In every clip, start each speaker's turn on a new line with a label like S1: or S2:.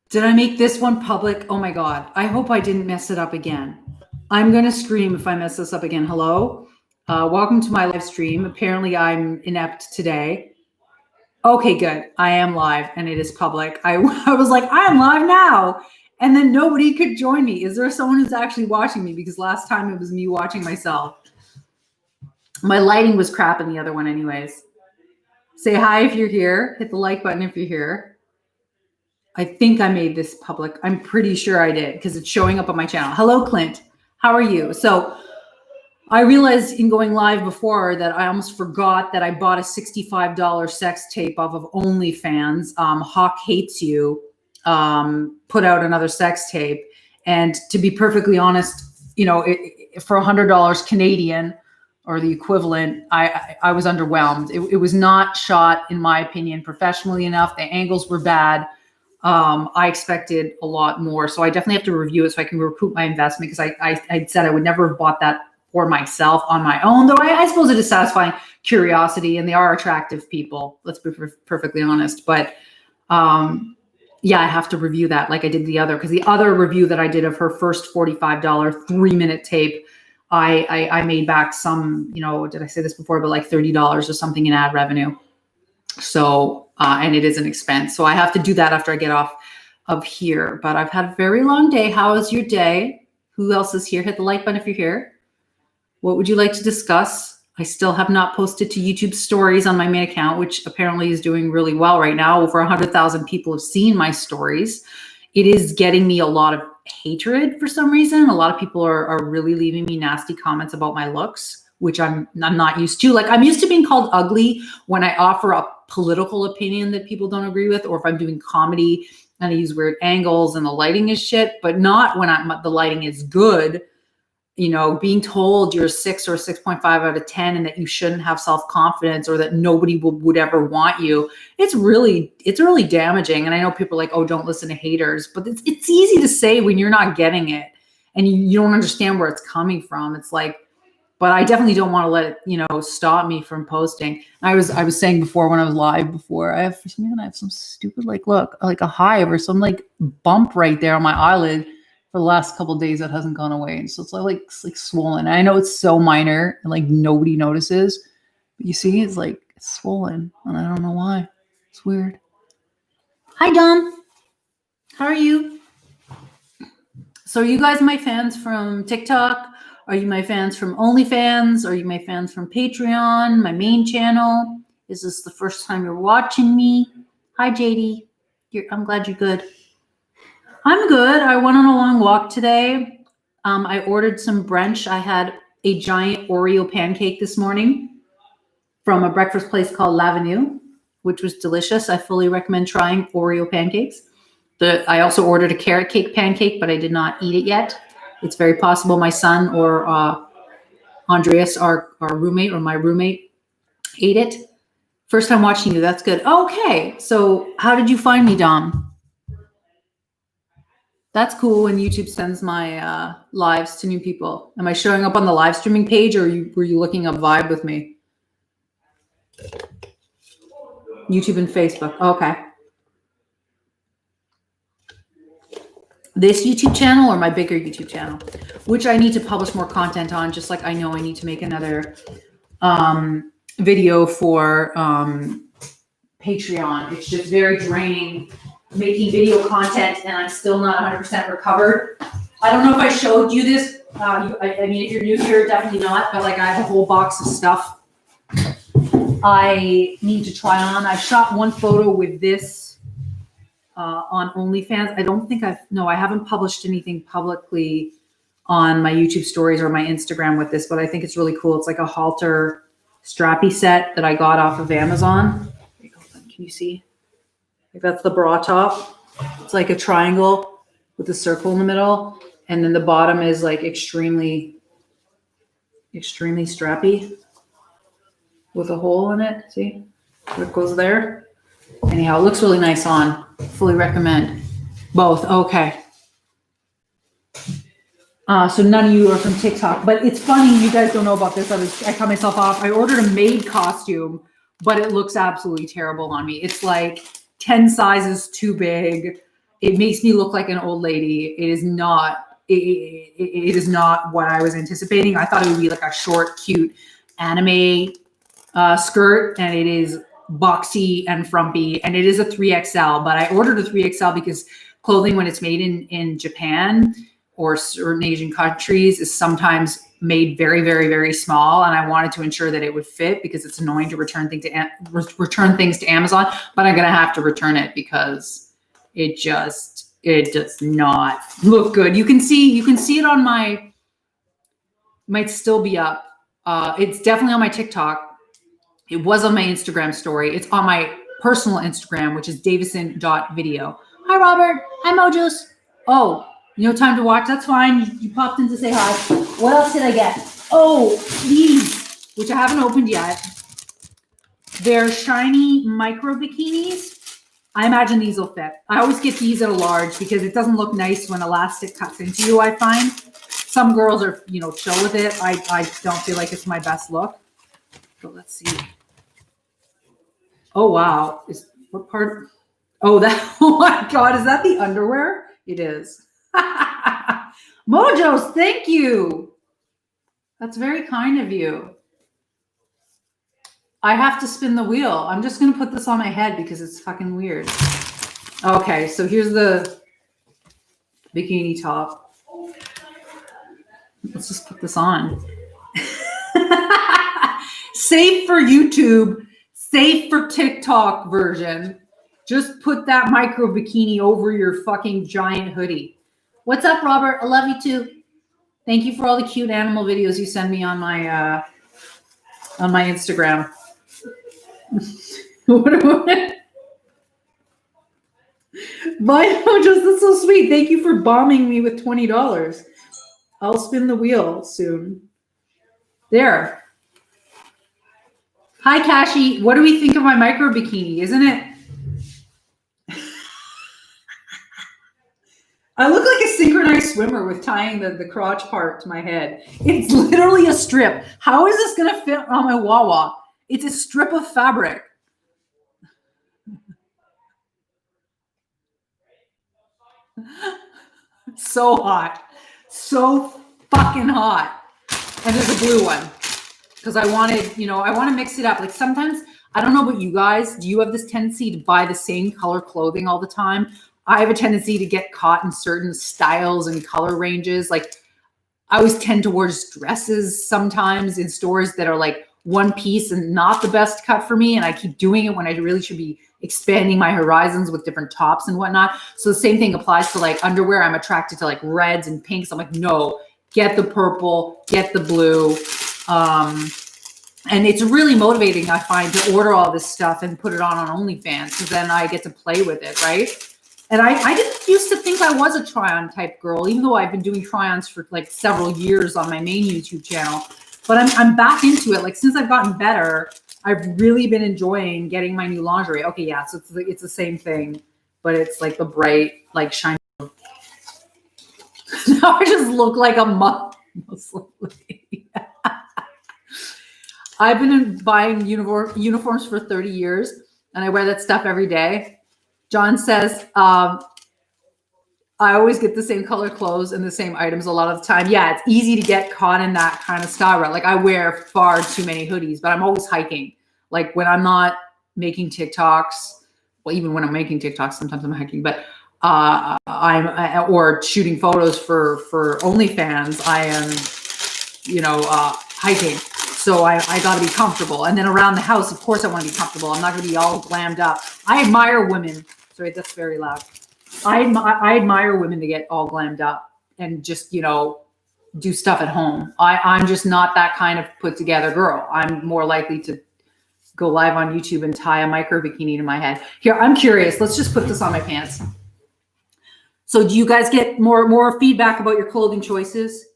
S1: Did I make this one public? Oh my God. I hope I didn't mess it up again. I'm going to scream if I mess this up again. Hello? Welcome to my live stream. Apparently I'm inept today. Okay, good. I am live and it is public. I was like, I am live now. And then nobody could join me. Is there someone who's actually watching me? Because last time it was me watching myself. My lighting was crap in the other one anyways. Say hi if you're here. Hit the like button if you're here. I think I made this public. I'm pretty sure I did because it's showing up on my channel. Hello, Clint. How are you? So I realized in going live before that I almost forgot that I bought a $65 sex tape off of OnlyFans. Hawk Hates You put out another sex tape. And to be perfectly honest, you know, for $100 Canadian or the equivalent, I was underwhelmed. It was not shot, in my opinion, professionally enough. The angles were bad. I expected a lot more. So I definitely have to review it so I can recoup my investment because I said I would never have bought that for myself on my own, though I suppose it is satisfying curiosity and they are attractive people. Let's be perfectly honest. But yeah, I have to review that like I did the other, because the other review that I did of her first $45 3-minute tape, I made back some, you know, did I say this before, but like $30 or something in ad revenue. So, and it is an expense. So I have to do that after I get off of here, but I've had a very long day. How is your day? Who else is here? Hit the like button if you're here. What would you like to discuss? I still have not posted to YouTube stories on my main account, which apparently is doing really well right now. Over 100,000 people have seen my stories. It is getting me a lot of hatred for some reason. A lot of people are really leaving me nasty comments about my looks, which I'm not used to. Like, I'm used to being called ugly when I offer a political opinion that people don't agree with, or if I'm doing comedy and I use weird angles and the lighting is shit, but not when the lighting is good. You know, being told you're a 6 or a 6.5 out of 10 and that you shouldn't have self-confidence or that nobody would ever want you. It's really damaging. And I know people are like, oh, don't listen to haters, but it's easy to say when you're not getting it and you don't understand where it's coming from. It's like, but I definitely don't want to let it, you know, stop me from posting. I was saying before when I was live before, for some reason I have some stupid, like, look, like a hive or some like bump right there on my eyelid for the last couple of days that hasn't gone away. And so it's like swollen. I know it's so minor and like nobody notices, but you see, it's like it's swollen and I don't know why. It's weird. Hi, Dom. How are you? So are you guys my fans from TikTok? Are you my fans from OnlyFans? Are you my fans from Patreon, my main channel? Is this the first time you're watching me? Hi, JD. I'm glad you're good. I'm good. I went on a long walk today. I ordered some brunch. I had a giant Oreo pancake this morning from a breakfast place called L'Avenue, which was delicious. I fully recommend trying Oreo pancakes. I also ordered a carrot cake pancake, but I did not eat it yet. It's very possible my son or Andreas, our roommate or my roommate, ate it. First time watching you. That's good. Okay. So how did you find me, Dom? That's cool when YouTube sends my lives to new people. Am I showing up on the live streaming page or were you looking up Vibe with me? YouTube and Facebook. Okay. This YouTube channel or my bigger YouTube channel, which I need to publish more content on, just like I know I need to make another video for Patreon. It's just very draining making video content and I'm still not 100% recovered. I don't know if I showed you this. I mean, if you're new here, definitely not, but like I have a whole box of stuff I need to try on. I shot one photo with this on OnlyFans. I haven't published anything publicly on my YouTube stories or my Instagram with this, but I think it's really cool. It's like a halter strappy set that I got off of Amazon. Can you see? That's the bra top. It's like a triangle with a circle in the middle. And then the bottom is like extremely strappy with a hole in it. See? It goes there. Anyhow, it looks really nice on. Fully recommend. Both. Okay. So none of you are from TikTok, but it's funny. You guys don't know about this. I cut myself off. I ordered a maid costume but it looks absolutely terrible on me. It's like 10 sizes too big. It makes me look like an old lady. It is not. It is not what I was anticipating. I thought it would be like a short, cute anime skirt, and it is boxy and frumpy, and it is a 3XL. But I ordered a 3XL because clothing, when it's made in Japan or certain Asian countries, is sometimes made very, very, very small, and I wanted to ensure that it would fit because it's annoying to return things to Amazon. But I'm gonna have to return it because it does not look good. You can see it on might still be up. It's definitely on my TikTok. It was on my Instagram story. It's on my personal Instagram, which is davison.video. Hi, Robert. Hi, Mojos. Oh, no time to watch. That's fine. You popped in to say hi. What else did I get? Oh, these, which I haven't opened yet. They're shiny micro bikinis. I imagine these will fit. I always get these at a large because it doesn't look nice when elastic cuts into you, I find. Some girls are, chill with it. I don't feel like it's my best look. But let's see. Oh, wow. What part? Oh, oh my God. Is that the underwear? It is. Mojos, thank you. That's very kind of you. I have to spin the wheel. I'm just going to put this on my head because it's fucking weird. Okay, so here's the bikini top. Let's just put this on. Safe for YouTube, safe for TikTok version. Just put that micro bikini over your fucking giant hoodie. What's up, Robert? I love you too. Thank you for all the cute animal videos you send me on my Instagram. Bye, Mojos. That's so sweet. Thank you for bombing me with $20. I'll spin the wheel soon. There. Hi, Kashi. What do we think of my micro bikini? Isn't it? I look like a synchronized swimmer with tying the crotch part to my head. It's literally a strip. How is this going to fit on my Wawa? It's a strip of fabric. So hot. So fucking hot. And there's a blue one. Because I want to mix it up. Like sometimes, I don't know about you guys. Do you have this tendency to buy the same color clothing all the time? I have a tendency to get caught in certain styles and color ranges. Like I always tend towards dresses sometimes in stores that are like one piece and not the best cut for me. And I keep doing it when I really should be expanding my horizons with different tops and whatnot. So the same thing applies to like underwear. I'm attracted to like reds and pinks. I'm like, no, get the purple, get the blue. And it's really motivating, I find, to order all this stuff and put it on OnlyFans because then I get to play with it, right? And I didn't used to think I was a try-on type girl, even though I've been doing try-ons for like several years on my main YouTube channel. But I'm back into it. Like since I've gotten better, I've really been enjoying getting my new lingerie. Okay, yeah, so it's the same thing, but it's like the bright, like shiny. Now I just look like a Muslim lady. I've been buying uniforms for 30 years, and I wear that stuff every day. John says, I always get the same color clothes and the same items a lot of the time. Yeah, it's easy to get caught in that kind of style, right? Like I wear far too many hoodies, but I'm always hiking. Like when I'm not making TikToks, well, even when I'm making TikToks, sometimes I'm hiking, but or shooting photos for OnlyFans, I am, hiking. So I got to be comfortable. And then around the house, of course, I want to be comfortable. I'm not going to be all glammed up. I admire women. Sorry, that's very loud. I admire women that get all glammed up and just, do stuff at home. I'm just not that kind of put together girl. I'm more likely to go live on YouTube and tie a micro bikini to my head. Here, I'm curious. Let's just put this on my pants. So do you guys get more feedback about your clothing choices?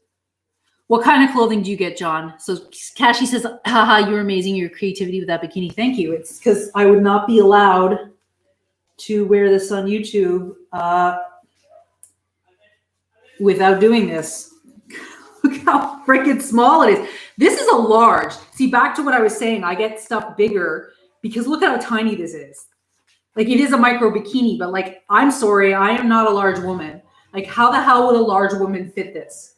S1: What kind of clothing do you get, John? So Kashi says, haha, you're amazing. Your creativity with that bikini. Thank you. It's because I would not be allowed to wear this on YouTube without doing this. Look how freaking small it is. This is a large. See, back to what I was saying, I get stuff bigger because look at how tiny this is. Like it is a micro bikini, but like, I'm sorry, I am not a large woman. Like how the hell would a large woman fit this?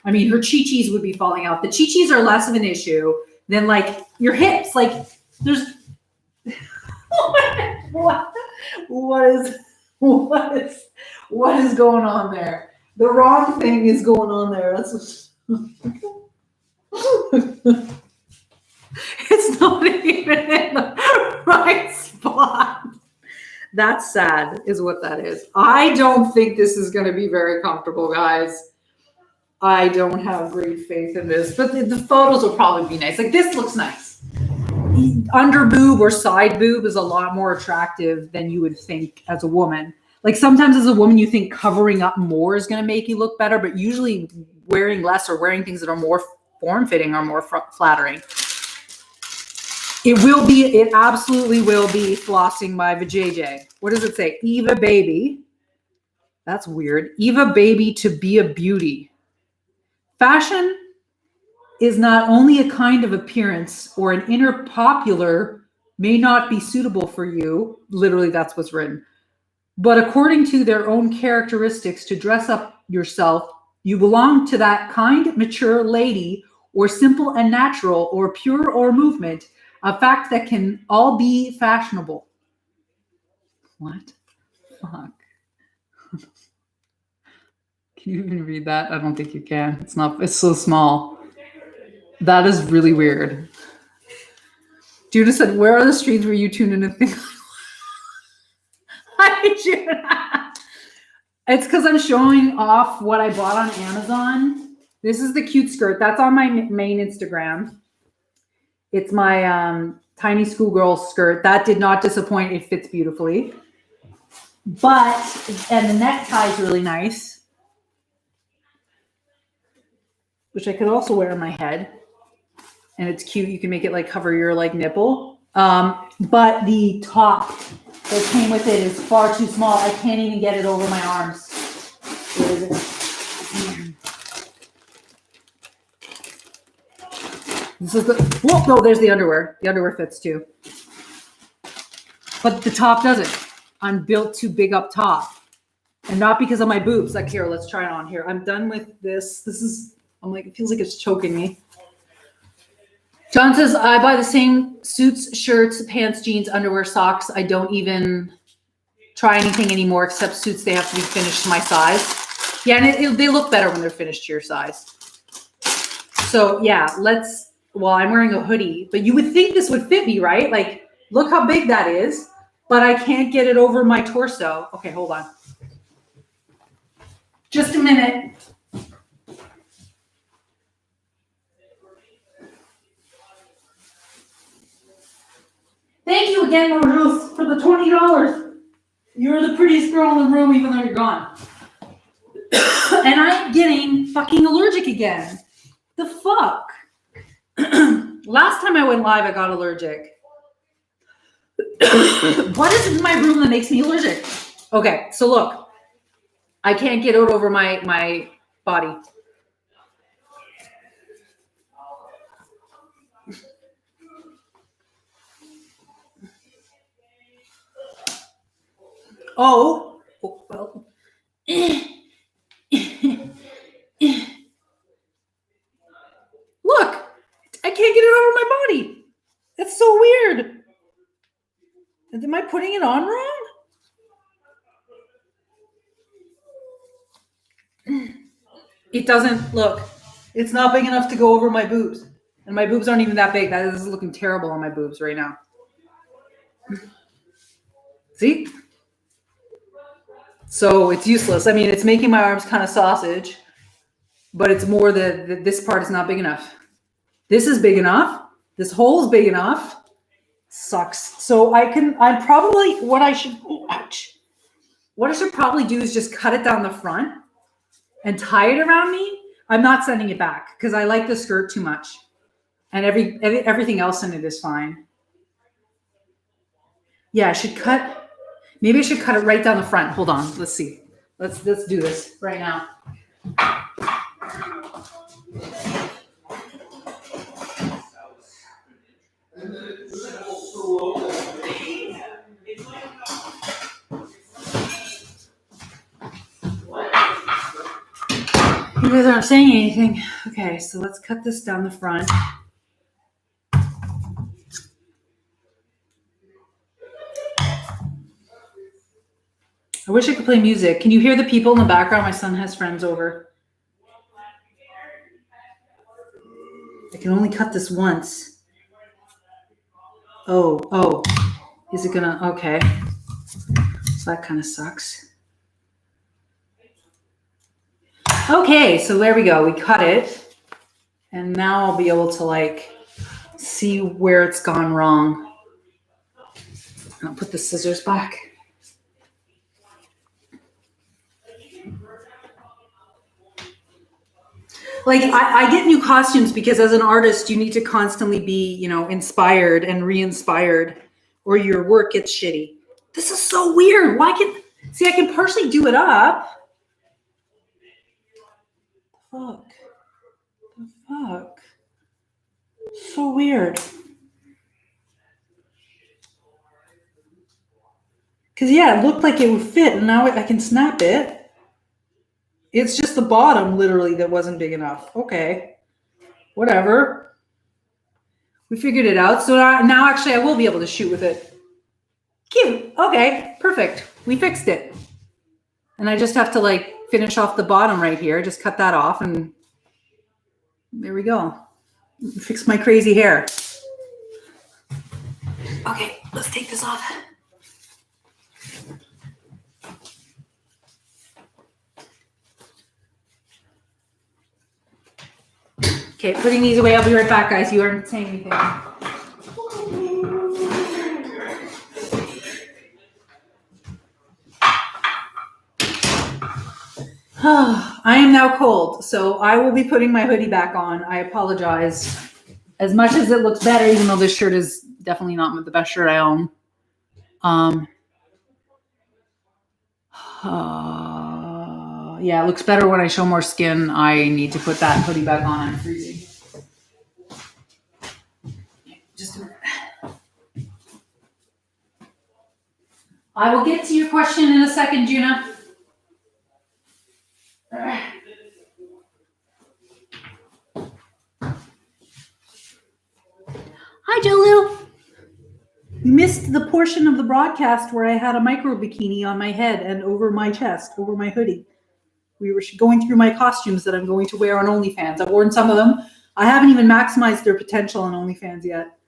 S1: I mean, her chi-chis would be falling out. The chi-chis are less of an issue than like your hips. Like there's, what is going on there? The wrong thing is going on there. That's it's not even in the right spot. That's sad, is what that is. I don't think this is going to be very comfortable, guys. I don't have great faith in this, but the photos will probably be nice. Like this looks nice. Under boob or side boob is a lot more attractive than you would think as a woman. Like sometimes as a woman, you think covering up more is going to make you look better, but usually wearing less or wearing things that are more form-fitting are more flattering. It absolutely will be flossing by vajayjay. What does it say? Eva baby. That's weird. Eva baby to be a beauty. Fashion is not only a kind of appearance or an inner popular may not be suitable for you. Literally, that's what's written. But according to their own characteristics to dress up yourself, you belong to that kind, mature lady, or simple and natural, or pure or movement, a fact that can all be fashionable. What? Fuck. Can you even read that? I don't think you can. It's so small. That is really weird. Juna said, where are the streams where you tune in and think? Hi, Juna. It's because I'm showing off what I bought on Amazon. This is the cute skirt. That's on my main Instagram. It's my tiny schoolgirl skirt. That did not disappoint. It fits beautifully. And the necktie is really nice, which I could also wear on my head. And it's cute. You can make it like cover your like nipple. But the top that came with it is far too small. I can't even get it over my arms. Where is it? This is the, whoa, no, there's the underwear. The underwear fits too. But the top doesn't. I'm built too big up top. And not because of my boobs. Like here, let's try it on here. I'm done with this. I'm like, it feels like it's choking me. John says, I buy the same suits, shirts, pants, jeans, underwear, socks. I don't even try anything anymore except suits. They have to be finished to my size. Yeah, and they look better when they're finished to your size. So yeah, well, I'm wearing a hoodie, but you would think this would fit me, right? Like, look how big that is, but I can't get it over my torso. Okay, hold on. Just a minute. Thank you again, Ruth, for the $20. You're the prettiest girl in the room, even though you're gone. And I'm getting fucking allergic again. The fuck? Last time I went live, I got allergic. What is it in my room that makes me allergic? Okay, so look. I can't get it over my body. Oh, well. Look, I can't get it over my body. That's so weird. Am I putting it on wrong? It doesn't look. It's not big enough to go over my boobs. And my boobs aren't even that big. That is looking terrible on my boobs right now. See? So it's useless. I mean, it's making my arms kind of sausage, but it's more this part is not big enough. This is big enough. This hole is big enough. Sucks. So what I should probably do is just cut it down the front and tie it around me. I'm not sending it back because I like the skirt too much. And everything else in it is fine. Yeah, maybe I should cut it right down the front. Hold on. Let's see. Let's do this right now. You guys aren't saying anything. Okay, so let's cut this down the front. I wish I could play music. Can you hear the people in the background? My son has friends over. I can only cut this once. Oh. Is it gonna, okay. So that kind of sucks. Okay, so there we go. We cut it. And now I'll be able to like see where it's gone wrong. I'll put the scissors back. Like I get new costumes because as an artist, you need to constantly be, inspired and re-inspired or your work gets shitty. This is so weird. I can partially do it up. The fuck? So weird. Because yeah, it looked like it would fit and now I can snap it. It's just the bottom literally that wasn't big enough. Okay, whatever. We figured it out. So now actually I will be able to shoot with it. Cute. Okay, perfect. We fixed it. And I just have to like finish off the bottom right here. Just cut that off and there we go. Fix my crazy hair. Okay, let's take this off. Okay, putting these away. I'll be right back, guys. You aren't saying anything. I am now cold, so I will be putting my hoodie back on. I apologize. As much as it looks better, even though this shirt is definitely not the best shirt I own. Yeah, it looks better when I show more skin. I need to put that hoodie back on. I'm freezing. Just a minute. I will get to your question in a second, Juna. Hi, Jolu. You missed the portion of the broadcast where I had a micro bikini on my head and over my chest, over my hoodie. We were going through my costumes that I'm going to wear on OnlyFans. I've worn some of them. I haven't even maximized their potential on OnlyFans yet.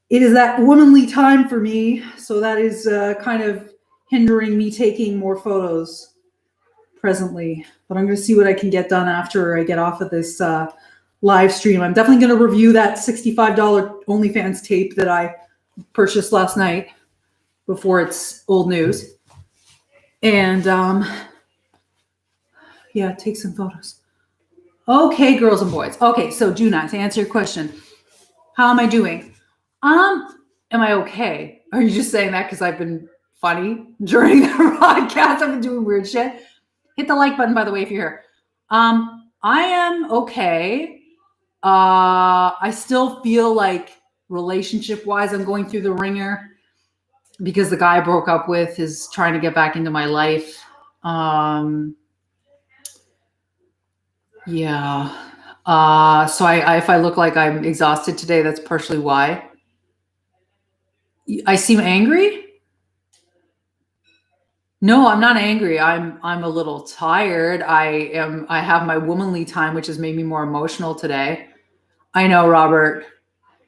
S1: It is that womanly time for me, so that is kind of hindering me taking more photos presently. But I'm going to see what I can get done after I get off of this live stream. I'm definitely going to review that $65 OnlyFans tape that I purchased last night before it's old news. And yeah, take some photos. Okay, girls and boys. Okay, so Juna, to answer your question, how am I doing? Am I okay? Are you just saying that because I've been funny during the broadcast? I've been doing weird shit. Hit the like button, by the way, if you're here. I am okay. I still feel like relationship-wise, I'm going through the ringer because the guy I broke up with is trying to get back into my life. Yeah. So if I look like I'm exhausted today, that's partially why. I seem angry? No, I'm not angry. I'm a little tired. I have my womanly time, which has made me more emotional today. I know, Robert.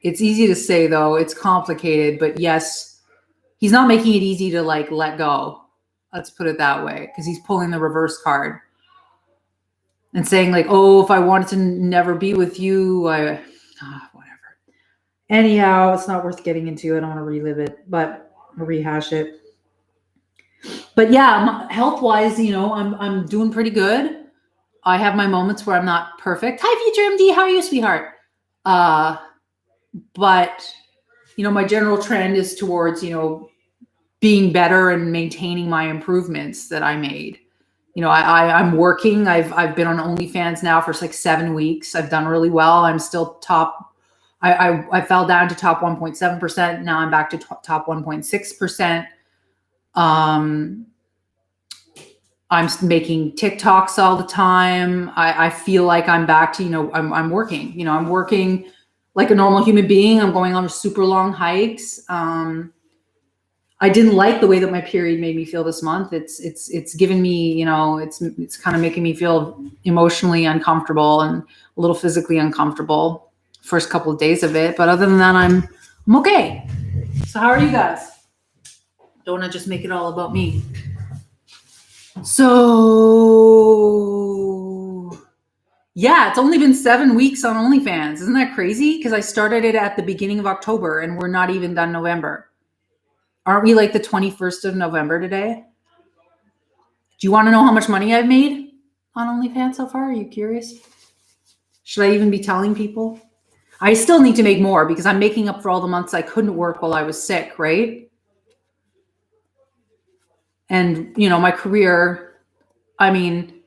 S1: It's easy to say though. It's complicated, but yes, he's not making it easy to like let go. Let's put it that way, because he's pulling the reverse card and saying like, "Oh, if I wanted to never be with you, whatever." Anyhow, it's not worth getting into. I don't want to relive it, but I'll rehash it. But yeah, health-wise, I'm doing pretty good. I have my moments where I'm not perfect. Hi, Future MD. How are you, sweetheart? But my general trend is towards, being better and maintaining my improvements that I made. I'm working. I've been on OnlyFans now for like 7 weeks. I've done really well. I'm still top. I fell down to top 1.7%. Now I'm back to top 1.6%. I'm making TikToks all the time. I feel like I'm back to, I'm working, I'm working like a normal human being. I'm going on super long hikes. I didn't like the way that my period made me feel this month. It's given me, it's kind of making me feel emotionally uncomfortable and a little physically uncomfortable first couple of days of it. But other than that, I'm okay. So how are you guys? Don't want to just make it all about me. So yeah, it's only been 7 weeks on OnlyFans. Isn't that crazy? Because I started it at the beginning of October and we're not even done November. Aren't we like the 21st of November today? Do you want to know how much money I've made on OnlyFans so far? Are you curious? Should I even be telling people? I still need to make more because I'm making up for all the months I couldn't work while I was sick, right? And, my career, I mean,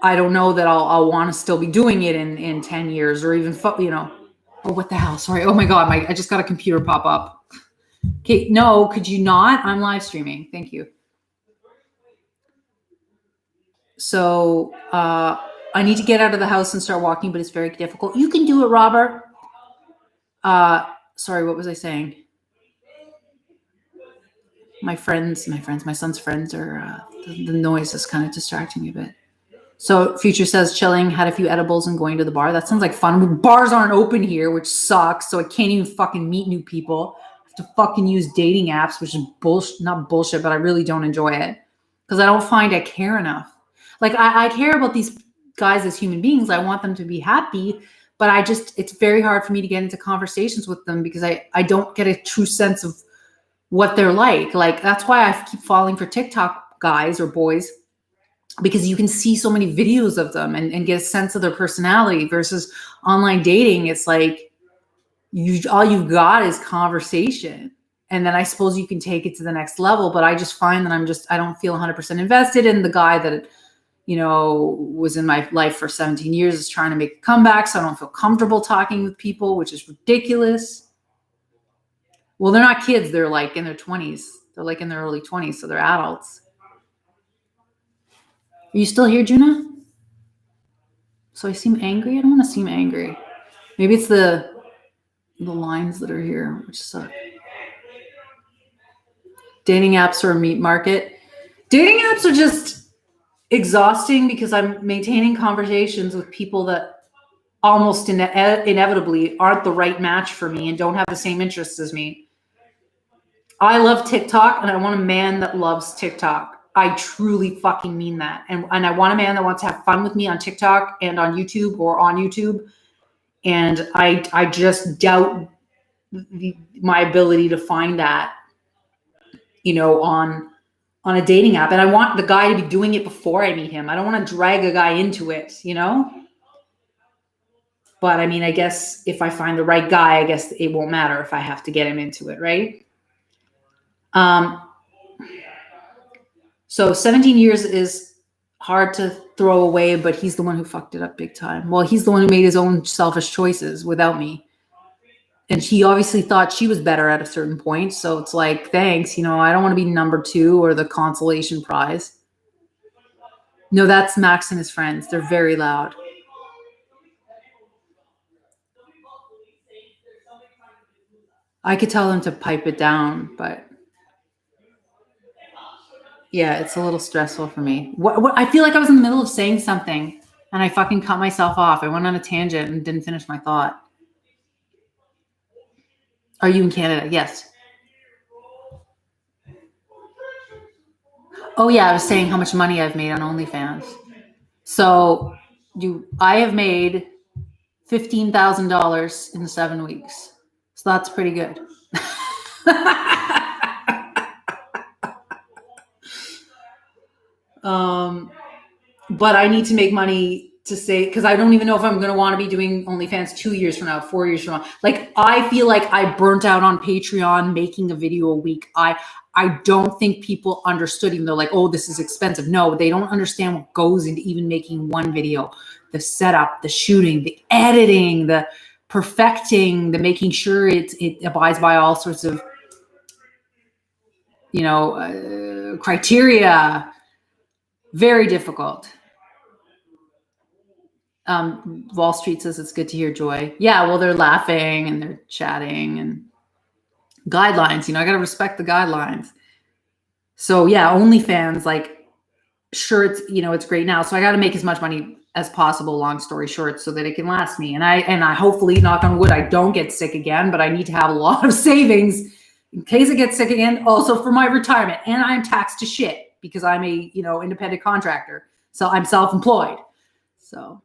S1: I don't know that I'll want to still be doing it in 10 years or even, oh, what the hell? Sorry. Oh my God. I just got a computer pop up. Okay. No, could you not? I'm live streaming. Thank you. So, I need to get out of the house and start walking, but it's very difficult. You can do it, Robert. Sorry. What was I saying? My son's friends are, the noise is kind of distracting me a bit. So Future says chilling, had a few edibles and going to the bar. That sounds like fun. Bars aren't open here, which sucks. So I can't even fucking meet new people. I have to fucking use dating apps, which is bullshit, not bullshit, but I really don't enjoy it because I don't find I care enough. Like I care about these guys as human beings. I want them to be happy, but it's very hard for me to get into conversations with them because I don't get a true sense of what they're like. Like that's why I keep falling for TikTok guys or boys, because you can see so many videos of them and get a sense of their personality versus online dating. It's like all you've got is conversation. And then I suppose you can take it to the next level. But I just find that I don't feel 100% invested in the guy that, was in my life for 17 years is trying to make a comeback. So I don't feel comfortable talking with people, which is ridiculous. Well, they're not kids. They're like in their 20s. They're like in their early 20s. So they're adults. Are you still here, Juna? So I seem angry? I don't want to seem angry. Maybe it's the lines that are here, which suck. Dating apps are a meat market. Dating apps are just exhausting because I'm maintaining conversations with people that almost inevitably aren't the right match for me and don't have the same interests as me. I love TikTok and I want a man that loves TikTok. I truly fucking mean that. And I want a man that wants to have fun with me on TikTok and on YouTube or on YouTube. And I just doubt my ability to find that, on a dating app. And I want the guy to be doing it before I meet him. I don't want to drag a guy into it, But I mean, I guess if I find the right guy, I guess it won't matter if I have to get him into it, right? So 17 years is hard to throw away, but he's the one who fucked it up big time. Well, he's the one who made his own selfish choices without me. And he obviously thought she was better at a certain point. So it's like, thanks, I don't want to be number 2 or the consolation prize. No, that's Max and his friends. They're very loud. I could tell them to pipe it down, but yeah, it's a little stressful for me. What I feel like I was in the middle of saying something and I fucking cut myself off. I went on a tangent and didn't finish my thought. Are you in Canada? Yes. Oh yeah, I was saying how much money I've made on OnlyFans. So I have made $15,000 in 7 weeks. So that's pretty good. But I need to make money to say, because I don't even know if I'm going to want to be doing OnlyFans 2 years from now, 4 years from now. Like, I feel like I burnt out on Patreon making a video a week. I don't think people understood, even though like, oh, this is expensive. No, they don't understand what goes into even making one video. The setup, the shooting, the editing, the perfecting, the making sure it abides by all sorts of, criteria. Very difficult. Wall Street says it's good to hear Joy. Yeah, well, they're laughing and they're chatting and guidelines. I got to respect the guidelines. So yeah, OnlyFans, like, sure, it's great now. So I got to make as much money as possible, long story short, so that it can last me. And I hopefully, knock on wood, I don't get sick again, but I need to have a lot of savings in case I get sick again, also for my retirement. And I'm taxed to shit because I'm a, independent contractor. So I'm self-employed. So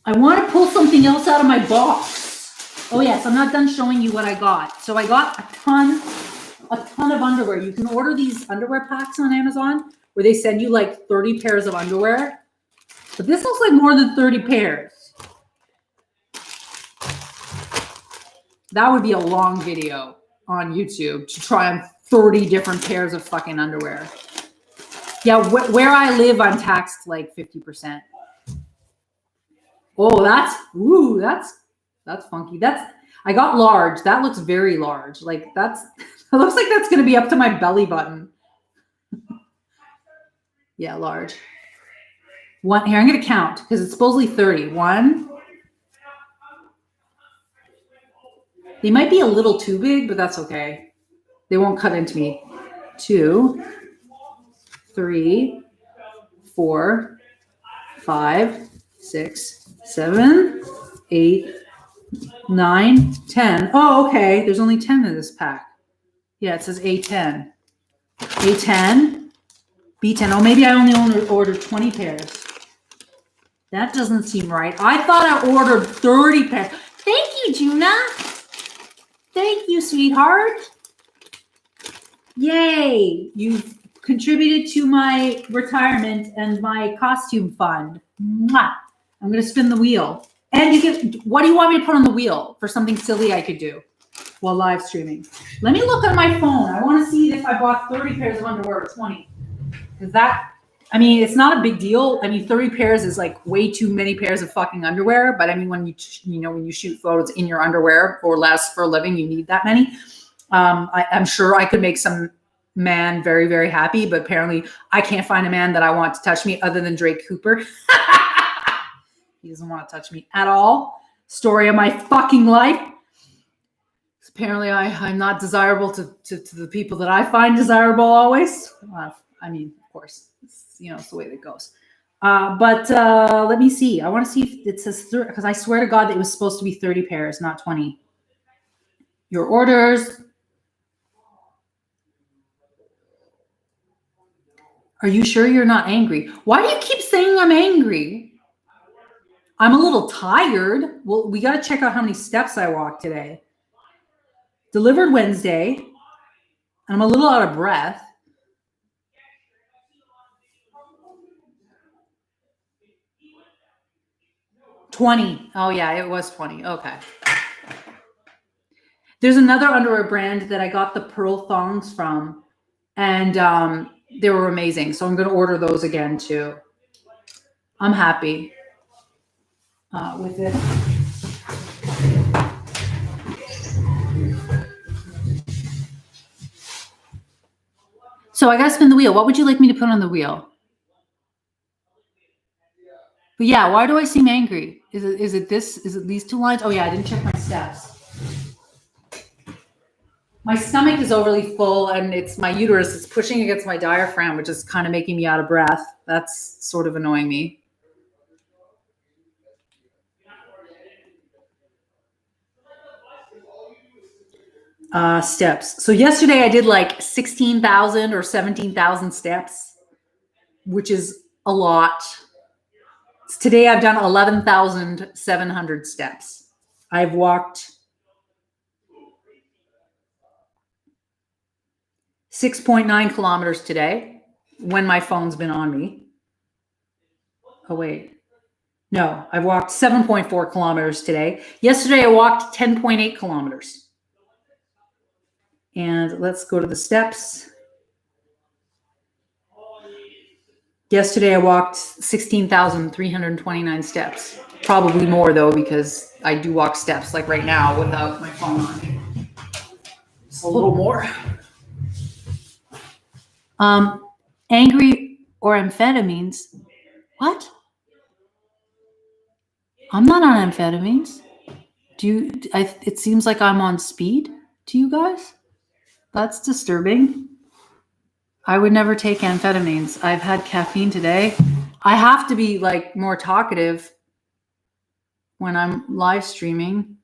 S1: I want to pull something else out of my box. Oh yes, I'm not done showing you what I got. So I got a ton of underwear. You can order these underwear packs on Amazon where they send you like 30 pairs of underwear. But this looks like more than 30 pairs. That would be a long video on YouTube to try on 30 different pairs of fucking underwear. Yeah, where I live, I'm taxed like 50%. Oh, that's funky. I got large. That looks very large. Like it looks like that's going to be up to my belly button. Yeah, large. One here, I'm going to count because it's supposedly 30. 1. They might be a little too big, but that's okay. They won't cut into me. 2, 3, 4, 5, 6, 7, 8, 9, 10. Oh, okay. There's only 10 in this pack. Yeah, it says A10. A10, B10. Oh, maybe I only ordered 20 pairs. That doesn't seem right. I thought I ordered 30 pairs. Thank you, Juna. Thank you, sweetheart. Yay. You've contributed to my retirement and my costume fund. Mwah. I'm going to spin the wheel. And what do you want me to put on the wheel for something silly I could do while live streaming? Let me look on my phone. I want to see if I bought 30 pairs of underwear or 20. Because it's not a big deal. 30 pairs is like way too many pairs of fucking underwear. But when you shoot photos in your underwear or less for a living, you need that many. I'm sure I could make some man very, very happy, but apparently I can't find a man that I want to touch me other than Drake Cooper. He doesn't want to touch me at all. Story of my fucking life. Apparently I'm not desirable to the people that I find desirable always. Of course, it's the way that goes. But let me see. I want to see if it says, because I swear to God that it was supposed to be 30 pairs, not 20. Your orders. Are you sure you're not angry? Why do you keep saying I'm angry? I'm a little tired. Well, we got to check out how many steps I walked today. Delivered Wednesday. And I'm a little out of breath. $20. Oh, yeah, it was 20. Okay. There's another underwear brand that I got the pearl thongs from. And they were amazing. So I'm going to order those again, too. I'm happy with it. So I got to spin the wheel. What would you like me to put on the wheel? But yeah, why do I seem angry? Is it these two lines? Oh yeah, I didn't check my steps. My stomach is overly full and it's my uterus. It's pushing against my diaphragm, which is kind of making me out of breath. That's sort of annoying me. Steps. So yesterday I did like 16,000 or 17,000 steps, which is a lot. Today I've done 11,700 steps. I've walked 6.9 kilometers today when my phone's been on me. Oh, wait. No, I've walked 7.4 kilometers today. Yesterday I walked 10.8 kilometers. And let's go to the steps. Yesterday I walked 16,329 steps. Probably more though, because I do walk steps like right now without my phone on me. Just a little more. Angry or amphetamines? What? I'm not on amphetamines. It seems like I'm on speed to you guys. That's disturbing. I would never take amphetamines. I've had caffeine today. I have to be like more talkative when I'm live streaming.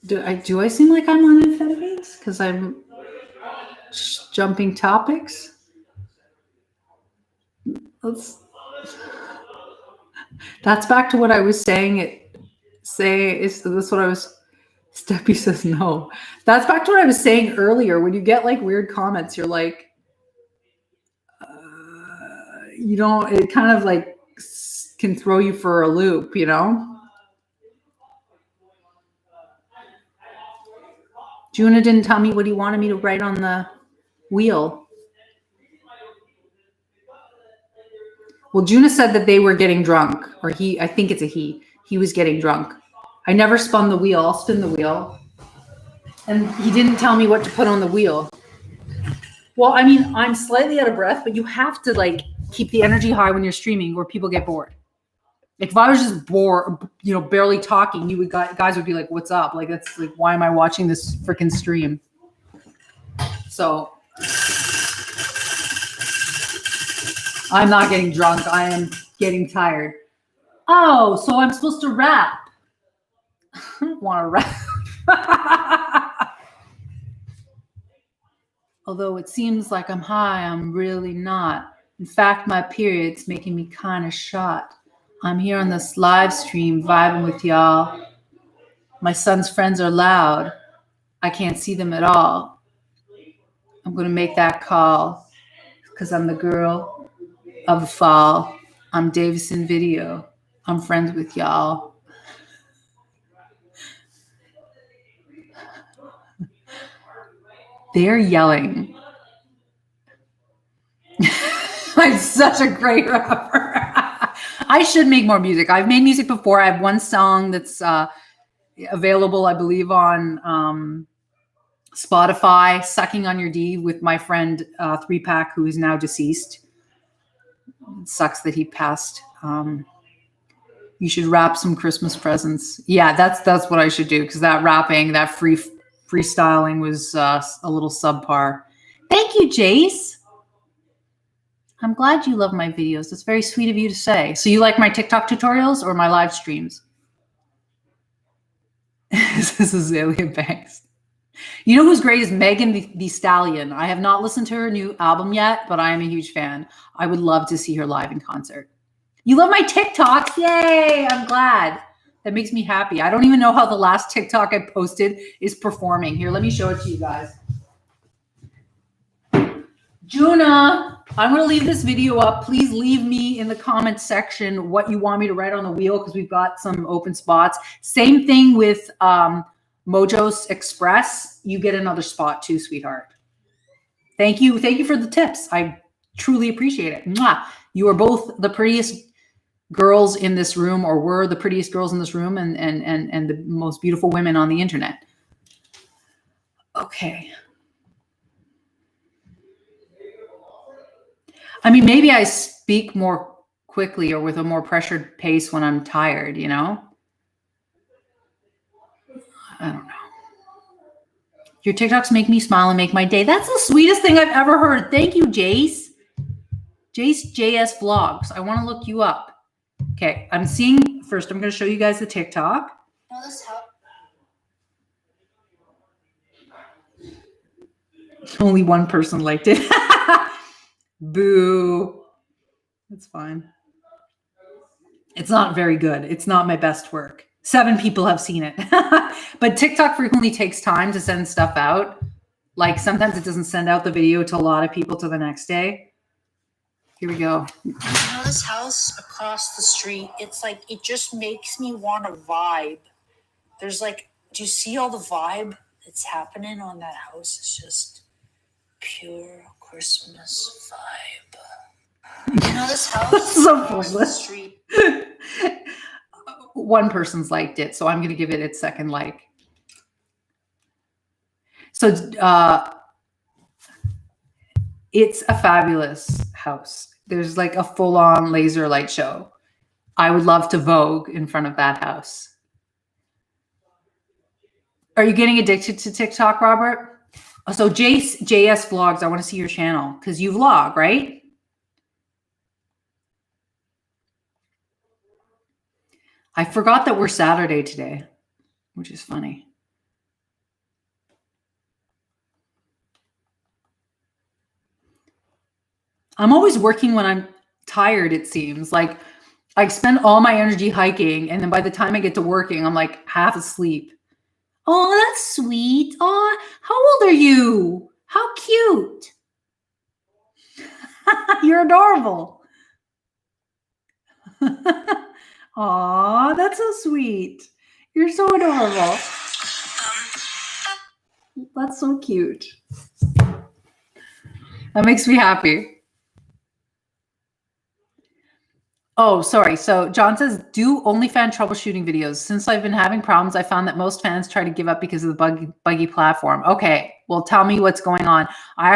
S1: Do I seem like I'm on amphetamines? Because I'm jumping topics? That's back to what I was saying. Is this what I was... Steppy says no. That's back to what I was saying earlier. When you get like weird comments, you're like, you don't, it kind of like can throw you for a loop, you know? Juna didn't tell me what he wanted me to write on the wheel. Well, Juna said that they were getting drunk, or I think it's a he. He was getting drunk. I never spun the wheel. I'll spin the wheel. And he didn't tell me what to put on the wheel. Well, I mean, I'm slightly out of breath, but you have to like keep the energy high when you're streaming or people get bored. Like if I was just bored, you know, barely talking, guys would be like, what's up? Like, that's like, why am I watching this freaking stream? So I'm not getting drunk. I am getting tired. Oh, so I'm supposed to rap. I don't want to rap. Although it seems like I'm high, I'm really not. In fact, my period's making me kind of shot. I'm here on this live stream vibing with y'all. My son's friends are loud. I can't see them at all. I'm going to make that call because I'm the girl of the fall. I'm Davison Video. I'm friends with y'all. They're yelling. I'm such a great rapper. I should make more music. I've made music before. I have one song that's available, I believe, on Spotify, Sucking on Your D, with my friend 3-Pack, who is now deceased. It sucks that he passed. You should wrap some Christmas presents. Yeah, that's what I should do, because that rapping, that freestyling was a little subpar. Thank you, Jace. I'm glad you love my videos. That's very sweet of you to say. So you like my TikTok tutorials or my live streams? This is Azalea Banks. You know who's great is Megan the Stallion. I have not listened to her new album yet, but I am a huge fan. I would love to see her live in concert. You love my TikToks? Yay! I'm glad. That makes me happy. I don't even know how the last TikTok I posted is performing. Here, let me show it to you guys. Juna, I'm going to leave this video up. Please leave me in the comments section what you want me to write on the wheel, because we've got some open spots. Same thing with Mojo's Express. You get another spot too, sweetheart. Thank you. Thank you for the tips. I truly appreciate it. Mwah. You are both the prettiest girls in this room, or were the prettiest girls in this room, and the most beautiful women on the internet. Okay. I mean, maybe I speak more quickly or with a more pressured pace when I'm tired, you know? I don't know. Your TikToks make me smile and make my day. That's the sweetest thing I've ever heard. Thank you, Jace. Jace JS Vlogs. I want to look you up. Okay, I'm seeing, first I'm going to show you guys the TikTok.
S2: Will this help?
S1: Only one person liked it. Boo. It's fine. It's not very good. It's not my best work. 7 people have seen it. But TikTok frequently takes time to send stuff out. Like sometimes it doesn't send out the video to a lot of people till the next day. Here we go.
S2: You know this house across the street? It's like, it just makes me want to vibe. There's like, do you see all the vibe that's happening on that house? It's just pure Christmas vibe. You know this house
S1: So
S2: across the
S1: pointless.
S2: street?
S1: One person's liked it, so I'm going to give it its second like. So it's a fabulous house. There's like a full-on laser light show. I would love to Vogue in front of that house. Are you getting addicted to TikTok, Robert? So JS Vlogs, I want to see your channel because you vlog, right? I forgot that we're Saturday today, which is funny. I'm always working when I'm tired, it seems. Like I spend all my energy hiking, and then by the time I get to working, I'm like half asleep. Oh, that's sweet. Oh, how old are you? How cute. You're adorable. Aw, that's so sweet. You're so adorable. That's so cute. That makes me happy. Oh, sorry. So John says, do OnlyFans troubleshooting videos. Since I've been having problems, I found that most fans try to give up because of the buggy platform. Okay, well, tell me what's going on. I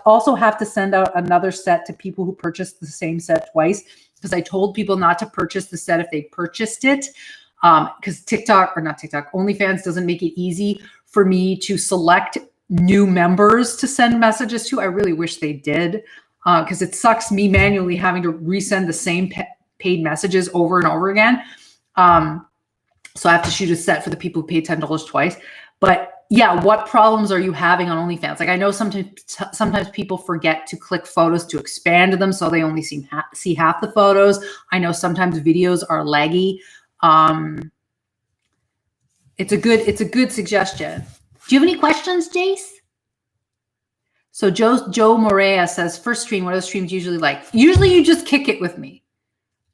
S1: also have to send out another set to people who purchased the same set twice because I told people not to purchase the set if they purchased it because OnlyFans doesn't make it easy for me to select new members to send messages to. I really wish they did. Because it sucks me manually having to resend the same paid messages over and over again. So I have to shoot a set for the people who paid $10 twice. But yeah, what problems are you having on OnlyFans? Like I know sometimes people forget to click photos to expand them, so they only see half the photos. I know sometimes videos are laggy. It's a good suggestion. Do you have any questions, Jace? So Joe Morea says, first stream, what are the streams usually like? Usually you just kick it with me.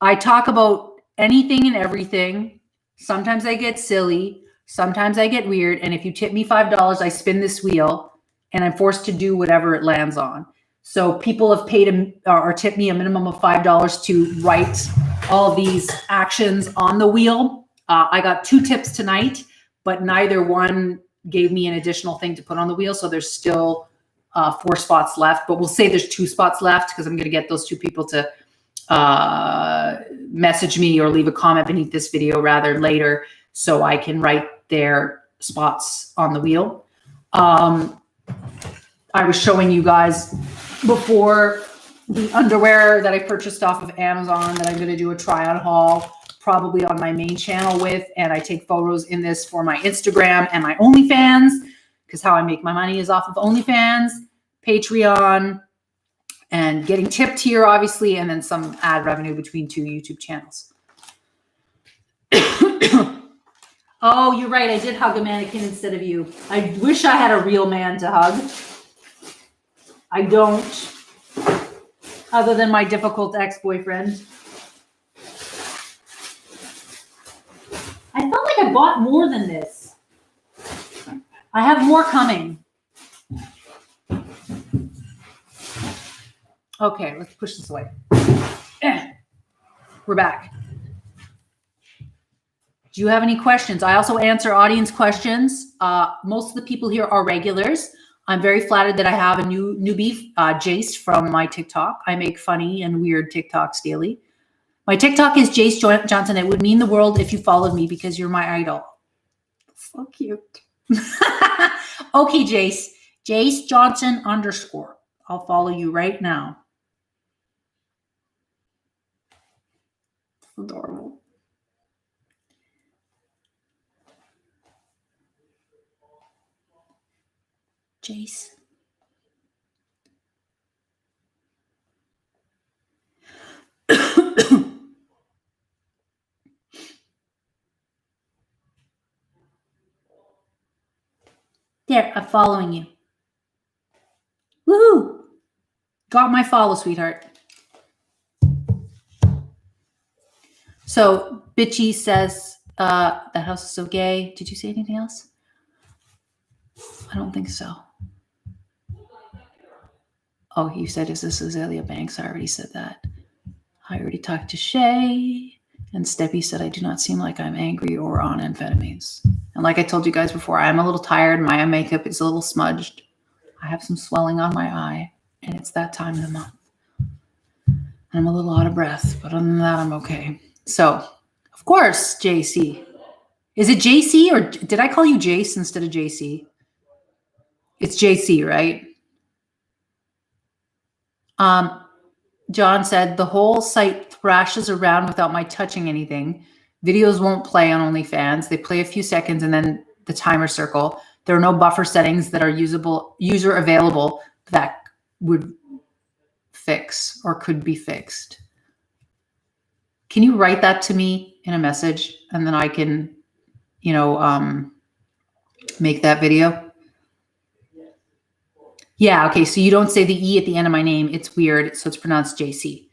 S1: I talk about anything and everything. Sometimes I get silly. Sometimes I get weird. And if you tip me $5, I spin this wheel and I'm forced to do whatever it lands on. So people have paid or tipped me a minimum of $5 to write all these actions on the wheel. I got 2 tips tonight, but neither one gave me an additional thing to put on the wheel. So there's still 4 spots left, but we'll say there's 2 spots left because I'm going to get those 2 people to message me or leave a comment beneath this video rather later so I can write their spots on the wheel. I was showing you guys before the underwear that I purchased off of Amazon that I'm going to do a try on haul probably on my main channel with, and I take photos in this for my Instagram and my OnlyFans. Because how I make my money is off of OnlyFans, Patreon, and getting tipped here, obviously, and then some ad revenue between 2 YouTube channels. Oh, you're right. I did hug a mannequin instead of you. I wish I had a real man to hug. I don't, other than my difficult ex-boyfriend. I felt like I bought more than this. I have more coming. Okay, let's push this away. We're back. Do you have any questions? I also answer audience questions. Most of the people here are regulars. I'm very flattered that I have a newbie, Jace, from my TikTok. I make funny and weird TikToks daily. My TikTok is Jace Johnson. It would mean the world if you followed me because you're my idol. So cute. Okay, Jace. Jace Johnson _ I'll follow you right now. Adorable. Jace. There, I'm following you. Woohoo! Got my follow, sweetheart. So, Bitchy says, that house is so gay. Did you say anything else? I don't think so. Oh, you said, is this Azalea Banks? I already said that. I already talked to Shay. And Steppy said, I do not seem like I'm angry or on amphetamines. And like I told you guys before, I'm a little tired. My eye makeup is a little smudged. I have some swelling on my eye, and it's that time of the month. I'm a little out of breath, but other than that, I'm okay. So, of course, JC. Is it JC or did I call you Jace instead of JC? It's JC, right? John said, the whole site thrashes around without my touching anything. Videos won't play on OnlyFans. They play a few seconds and then the timer circle. There are no buffer settings that are user available that would fix or could be fixed. Can you write that to me in a message and then I can, make that video? Yeah, okay, so you don't say the E at the end of my name. It's weird, so it's pronounced JC.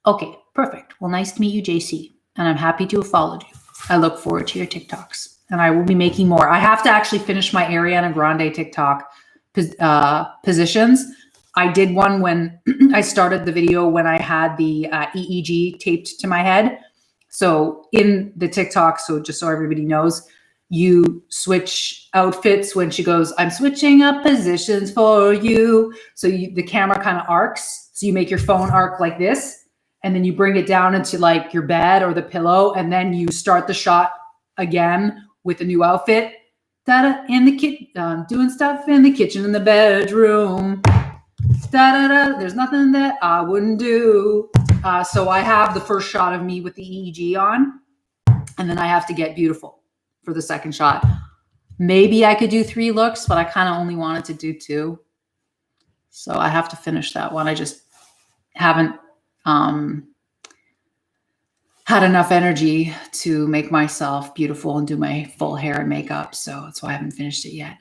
S1: Okay, perfect. Well, nice to meet you, JC, and I'm happy to have followed you. I look forward to your TikToks, and I will be making more. I have to actually finish my Ariana Grande TikTok positions. I did one when I started the video when I had the EEG taped to my head. So in the TikTok, so just so everybody knows, you switch outfits when she goes, I'm switching up positions for you. So the camera kind of arcs. So you make your phone arc like this, and then you bring it down into like your bed or the pillow, and then you start the shot again with a new outfit. In the kitchen, doing stuff in the kitchen, in the bedroom. There's nothing that I wouldn't do. So I have the first shot of me with the EEG on, and then I have to get beautiful for the second shot. Maybe I could do 3 looks, but I kind of only wanted to do 2. So I have to finish that one. I just haven't had enough energy to make myself beautiful and do my full hair and makeup. So that's why I haven't finished it yet.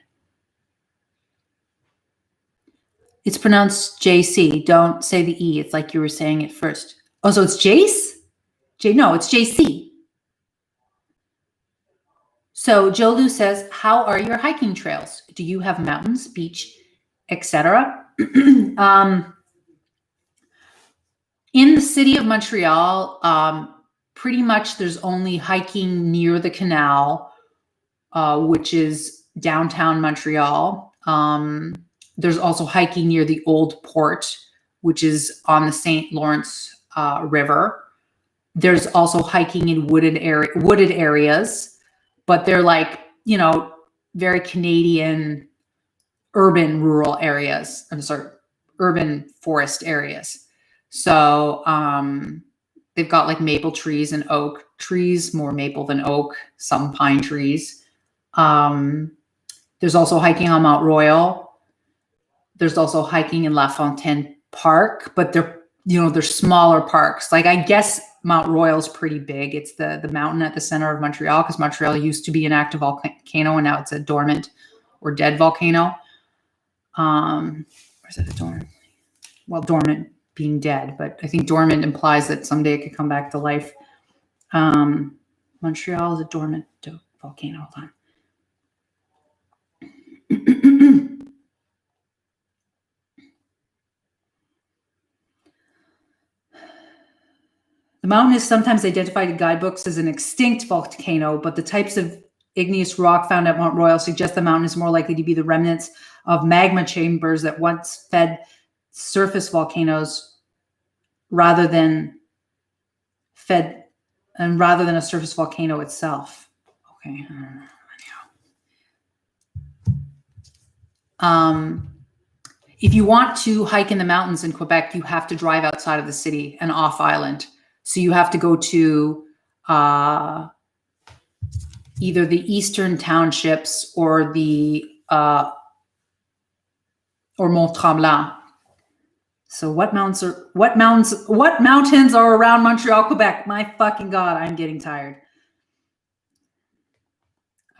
S1: It's pronounced JC. Don't say the E. It's like you were saying it first. Oh, so it's Jace? No, it's JC. So Jolu says, how are your hiking trails? Do you have mountains, beach, etc.? In the city of Montreal, pretty much there's only hiking near the canal, which is downtown Montreal. There's also hiking near the old port, which is on the St. Lawrence River. There's also hiking in wooded areas. But they're like, very Canadian urban rural areas. Urban forest areas. So they've got like maple trees and oak trees, more maple than oak, some pine trees. There's also hiking on Mount Royal. There's also hiking in La Fontaine Park, but they're smaller parks. Like I guess Mount Royal's pretty big. It's the mountain at the center of Montreal, because Montreal used to be an active volcano and now it's a dormant or dead volcano. Or is it a dormant? Well, dormant being dead, but I think dormant implies that someday it could come back to life. Montreal is a dormant volcano. Hold on. The mountain is sometimes identified in guidebooks as an extinct volcano, but the types of igneous rock found at Mount Royal suggest the mountain is more likely to be the remnants of magma chambers that once fed surface volcanoes rather than a surface volcano itself. Okay. If you want to hike in the mountains in Quebec, you have to drive outside of the city and off island. So you have to go to either the eastern townships or or Mont Tremblant. So what mountains are around Montreal, Quebec? My fucking God, I'm getting tired.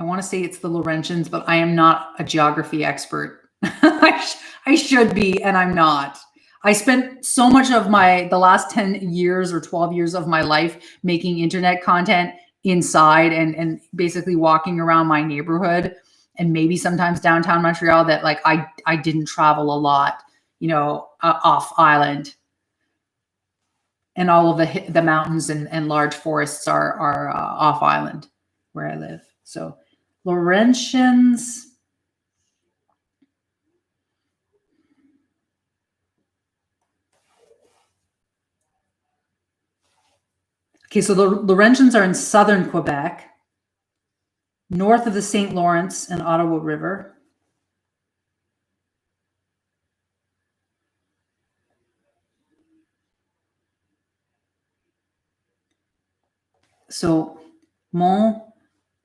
S1: I want to say it's the Laurentians, but I am not a geography expert. I should be, and I'm not. I spent so much of the last 10 years or 12 years of my life making internet content inside and basically walking around my neighborhood and maybe sometimes downtown Montreal that like I didn't travel a lot, off island. And all of the mountains and large forests are off island where I live. So Laurentians. Okay, so the Laurentians are in southern Quebec, north of the St. Lawrence and Ottawa River. So Mont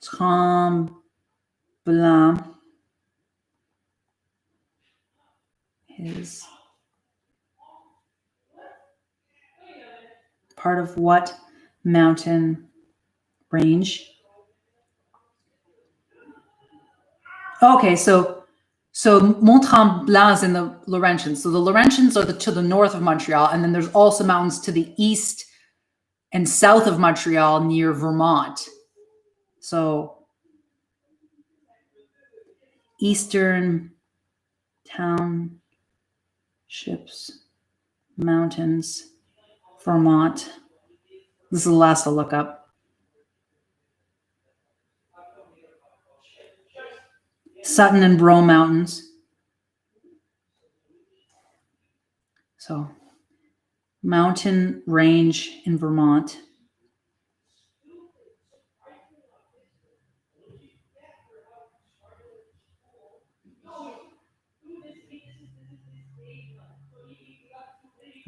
S1: Tremblant is part of what mountain range? Okay, so Mont Tremblant is in the Laurentians. So the Laurentians are to the north of Montreal, and then there's also mountains to the east and south of Montreal near Vermont. So eastern townships, mountains, Vermont. This is the last I'll look up. Sutton and Brough Mountains. So mountain range in Vermont.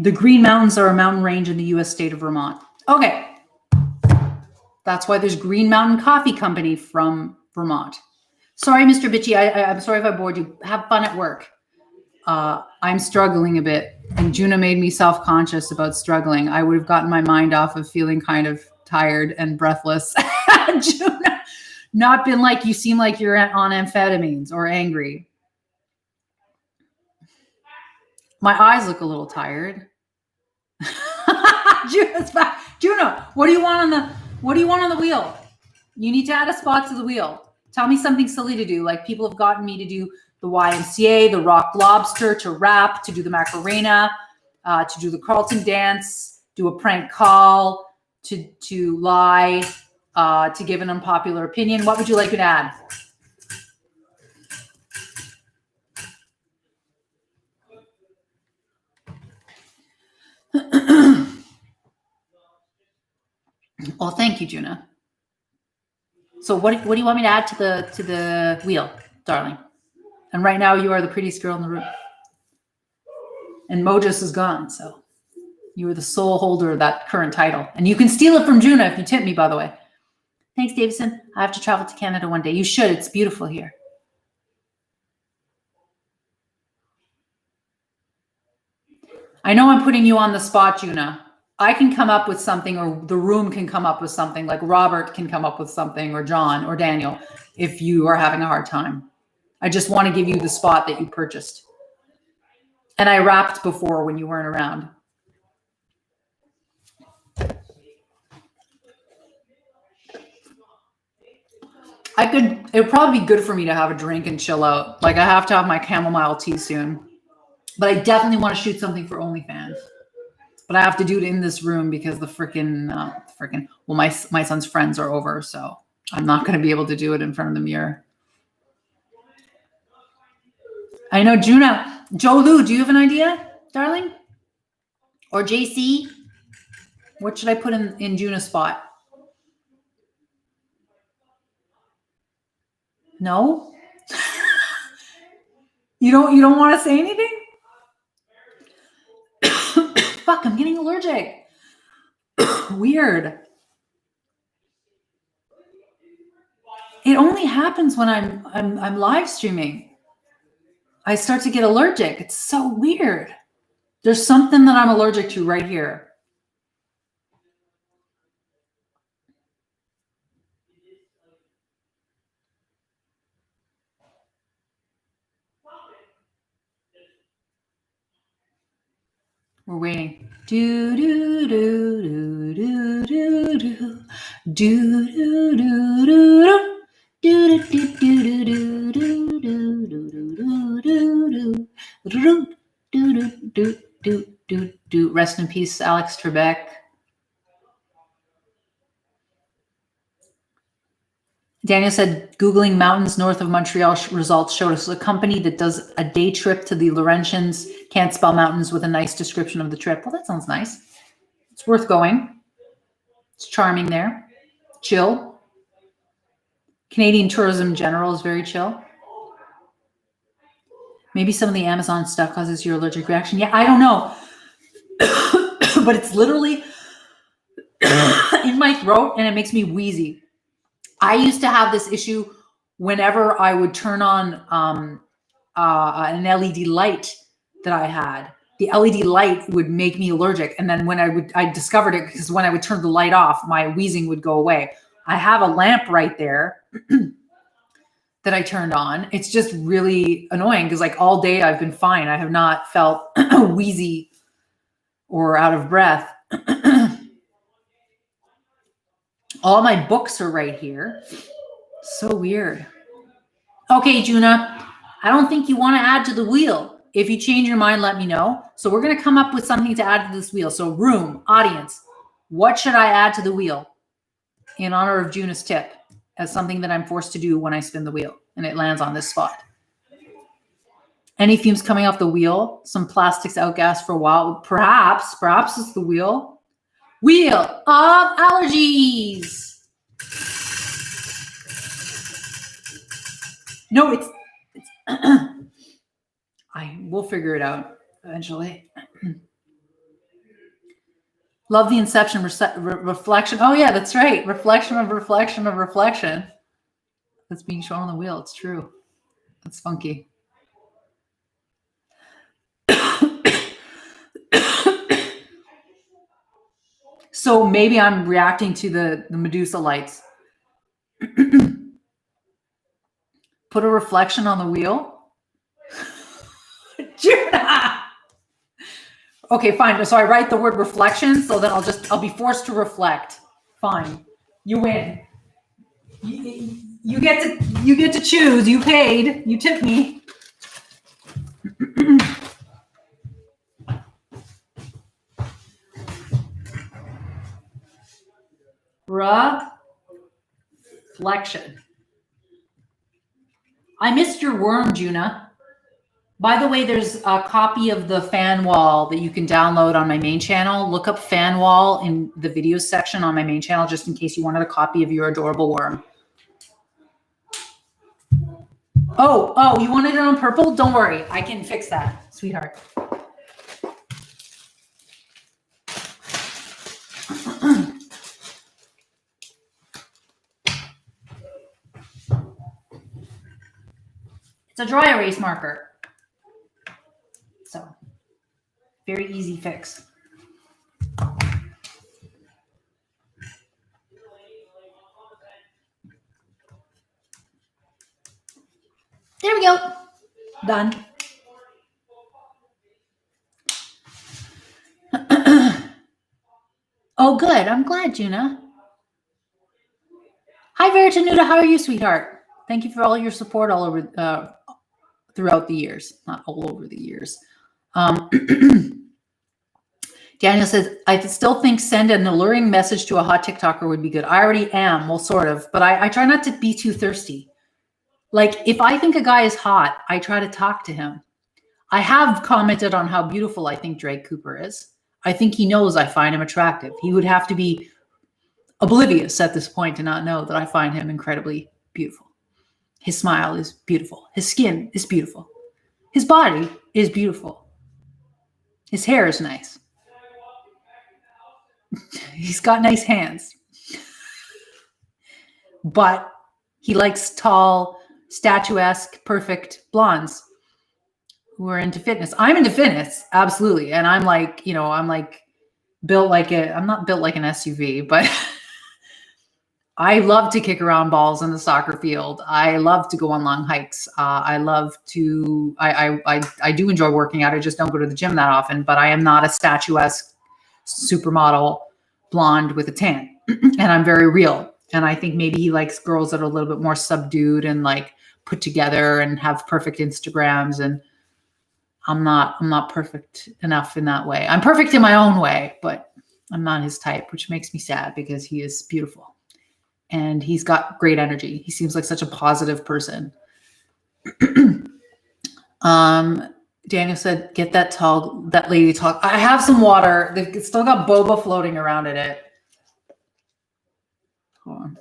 S1: The Green Mountains are a mountain range in the U.S. state of Vermont. Okay. That's why there's Green Mountain Coffee Company from Vermont. Sorry, Mr. Bitchy. I'm sorry if I bored you. Have fun at work. I'm struggling a bit, and Juna made me self-conscious about struggling. I would have gotten my mind off of feeling kind of tired and breathless. Juna, not been like, you seem like you're on amphetamines or angry. My eyes look a little tired. Juna's back. Juna, what do you want on the wheel? You need to add a spot to the wheel. Tell me something silly to do. Like, people have gotten me to do the YMCA, the rock lobster, to rap, to do the Macarena, to do the Carlton dance, do a prank call, to lie, to give an unpopular opinion. What would you like to add? Well, thank you, Juna. So what do you want me to add to the wheel, darling? And right now you are the prettiest girl in the room. And Mojus is gone, so you are the sole holder of that current title. And you can steal it from Juna if you tip me, by the way. Thanks, Davison. I have to travel to Canada one day. You should. It's beautiful here. I know I'm putting you on the spot, Juna. I can come up with something, or the room can come up with something, like Robert can come up with something, or John or Daniel, if you are having a hard time. I just want to give you the spot that you purchased. And I rapped before when you weren't around. It would probably be good for me to have a drink and chill out. Like, I have to have my chamomile tea soon. But I definitely want to shoot something for OnlyFans. But I have to do it in this room because my son's friends are over, so I'm not going to be able to do it in front of the mirror. I know, Juna. Joe Lou, do you have an idea, darling? Or JC? What should I put in Juna's spot? No? You don't want to say anything? Fuck, I'm getting allergic. Weird. It only happens when I'm live streaming. I start to get allergic. It's so weird. There's something that I'm allergic to right here. We're waiting. Do do do do do do do do do do do. Do do do do do do do do do do do do. Rest in peace, Alex Trebek. Daniel said, Googling mountains north of Montreal results showed us a company that does a day trip to the Laurentians, can't spell mountains, with a nice description of the trip. Well, that sounds nice. It's worth going. It's charming there. Chill. Canadian tourism in general is very chill. Maybe some of the Amazon stuff causes your allergic reaction. Yeah, I don't know. But it's literally in my throat and it makes me wheezy. I used to have this issue whenever I would turn on an LED light that I had. The LED light would make me allergic. And then when I discovered it because when I would turn the light off, my wheezing would go away. I have a lamp right there that I turned on. It's just really annoying because like all day I've been fine. I have not felt wheezy or out of breath. All my books are right here. So weird. Okay, Juna, I don't think you want to add to the wheel. If you change your mind, let me know. So we're going to come up with something to add to this wheel. So room, audience, what should I add to the wheel in honor of Juna's tip as something that I'm forced to do when I spin the wheel and it lands on this spot? Any fumes coming off the wheel? Some plastics outgassed for a while? Perhaps it's the wheel. Wheel of allergies. No, it's we'll figure it out eventually. Love the inception reflection. Oh yeah, that's right. Reflection of reflection of reflection. That's being shown on the wheel. It's true. That's funky. So maybe I'm reacting to the Medusa lights. Put a reflection on the wheel. Juna! Okay, fine. So I write the word reflection, so then I'll be forced to reflect. Fine. You win. You get to choose. You paid. You tipped me. Reflection. I missed your worm, Juna. By the way, there's a copy of the fan wall that you can download on my main channel. Look up fan wall in the videos section on my main channel, just in case you wanted a copy of your adorable worm. Oh, you wanted it on purple? Don't worry. I can fix that, sweetheart. It's a dry erase marker. So, very easy fix. There we go. Done. Oh, good. I'm glad, Juna. Hi, Veritanuda. How are you, sweetheart? Thank you for all your support all over throughout the years. Not all over the years. Daniel says, I still think send an alluring message to a hot TikToker would be good. I already am. Well, sort of. But I try not to be too thirsty. Like, if I think a guy is hot, I try to talk to him. I have commented on how beautiful I think Drake Cooper is. I think he knows I find him attractive. He would have to be oblivious at this point to not know that I find him incredibly beautiful. His smile is beautiful. His skin is beautiful. His body is beautiful. His hair is nice. He's got nice hands. But he likes tall, statuesque, perfect blondes who are into fitness. I'm into fitness, absolutely. And I'm like, built like I'm not built like an SUV, but I love to kick around balls in the soccer field. I love to go on long hikes. I do enjoy working out. I just don't go to the gym that often, but I am not a statuesque supermodel blonde with a tan. And I'm very real. And I think maybe he likes girls that are a little bit more subdued and like put together and have perfect Instagrams. And I'm not perfect enough in that way. I'm perfect in my own way, but I'm not his type, which makes me sad because he is beautiful. and he's got great energy. He seems like such a positive person. Daniel said, get that lady talk. I have some water. They've still got boba floating around in it. Hold on.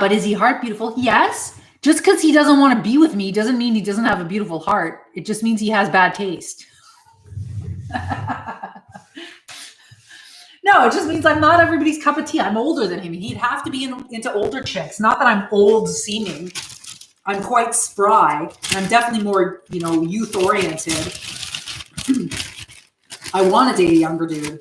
S1: But is he heart beautiful? Yes. Just because he doesn't want to be with me doesn't mean he doesn't have a beautiful heart. It just means he has bad taste. No, it just means I'm not everybody's cup of tea. I'm older than him. He'd have to be into older chicks. Not that I'm old seeming. I'm quite spry. And I'm definitely more, youth oriented. I want to date a younger dude.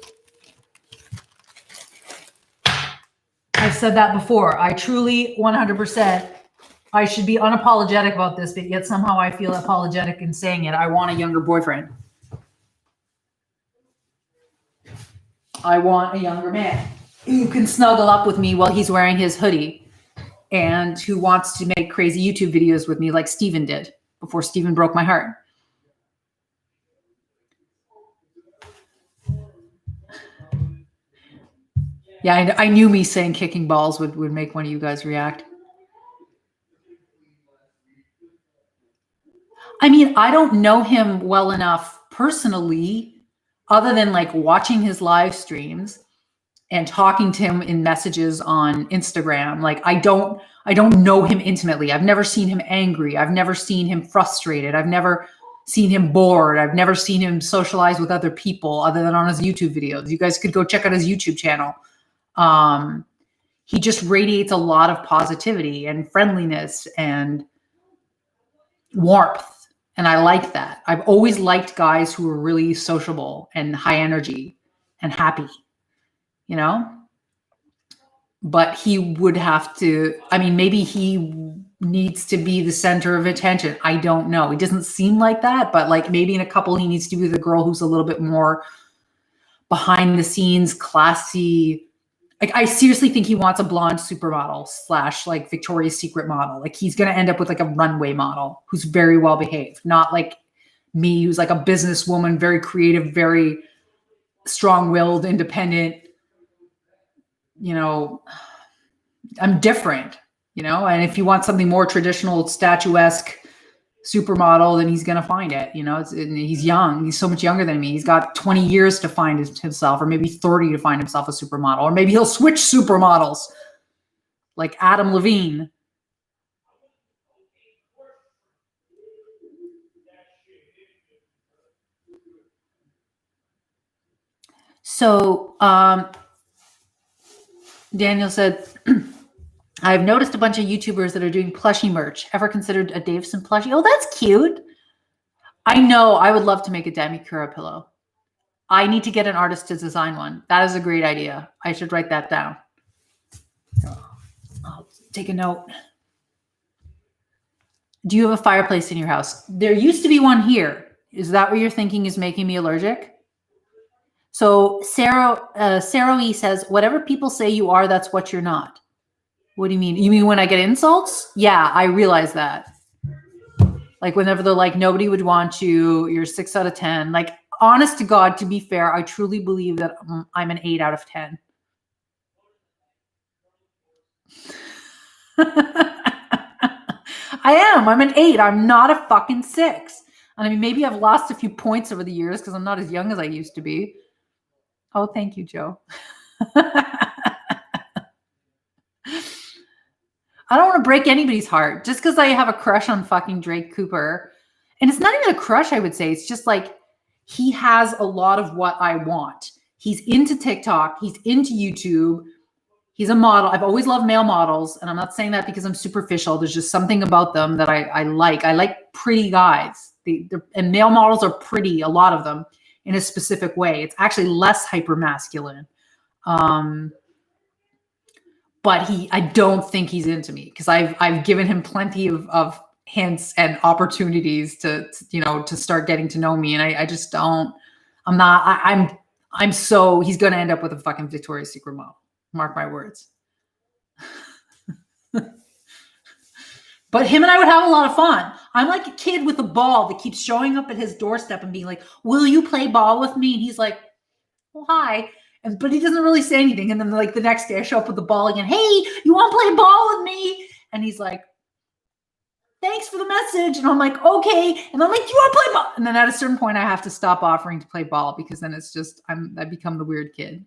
S1: I've said that before. I truly 100%, I should be unapologetic about this, but yet somehow I feel apologetic in saying it. I want a younger boyfriend. I want a younger man who can snuggle up with me while he's wearing his hoodie and who wants to make crazy YouTube videos with me like Steven did before Steven broke my heart. Yeah, I knew me saying kicking balls would make one of you guys react. I mean, I don't know him well enough personally, other than like watching his live streams and talking to him in messages on Instagram. Like I don't know him intimately. I've never seen him angry. I've never seen him frustrated. I've never seen him bored. I've never seen him socialize with other people other than on his YouTube videos. You guys could go check out his YouTube channel. He just radiates a lot of positivity and friendliness and warmth. And I like that. I've always liked guys who are really sociable and high energy and happy, but he would have to, maybe he needs to be the center of attention. I don't know. He doesn't seem like that, but like maybe in a couple, he needs to be the girl who's a little bit more behind the scenes, classy. Like I seriously think he wants a blonde supermodel / like Victoria's Secret model. Like he's going to end up with like a runway model who's very well behaved, not like me, who's like a businesswoman, very creative, very strong-willed, independent. I'm different, and if you want something more traditional, statuesque supermodel, then he's going to find it. He's young. He's so much younger than me. He's got 20 years to find himself, or maybe 30 to find himself a supermodel, or maybe he'll switch supermodels like Adam Levine. So, Daniel said, I've noticed a bunch of YouTubers that are doing plushie merch. Ever considered a Davison plushie? Oh, that's cute. I know. I would love to make a Damikura pillow. I need to get an artist to design one. That is a great idea. I should write that down. I'll take a note. Do you have a fireplace in your house? There used to be one here. Is that what you're thinking is making me allergic? So Sarah E says, whatever people say you are, that's what you're not. What do you mean? You mean when I get insults? Yeah, I realize that. Like whenever they're like, nobody would want you, you're 6 out of 10. Like, honest to God, to be fair, I truly believe that I'm an 8 out of 10. I am. I'm an 8. I'm not a fucking 6. And maybe I've lost a few points over the years because I'm not as young as I used to be. Oh, thank you, Joe. I don't want to break anybody's heart just because I have a crush on fucking Drake Cooper. And it's not even a crush, I would say. It's just like he has a lot of what I want. He's into TikTok. He's into YouTube. He's a model. I've always loved male models. And I'm not saying that because I'm superficial. There's just something about them that I like. I like pretty guys. And male models are pretty, a lot of them, in a specific way. It's actually less hyper-masculine. But I don't think he's into me because I've given him plenty of hints and opportunities to start getting to know me. And I just don't, he's going to end up with a fucking Victoria's Secret model. Mark my words. But him and I would have a lot of fun. I'm like a kid with a ball that keeps showing up at his doorstep and being like, will you play ball with me? And he's like, well, hi. But he doesn't really say anything. And then like the next day I show up with the ball again. Hey, you want to play ball with me? And he's like, thanks for the message. And I'm like, okay. And I'm like, you want to play ball? And then at a certain point I have to stop offering to play ball because then it's just, I become the weird kid.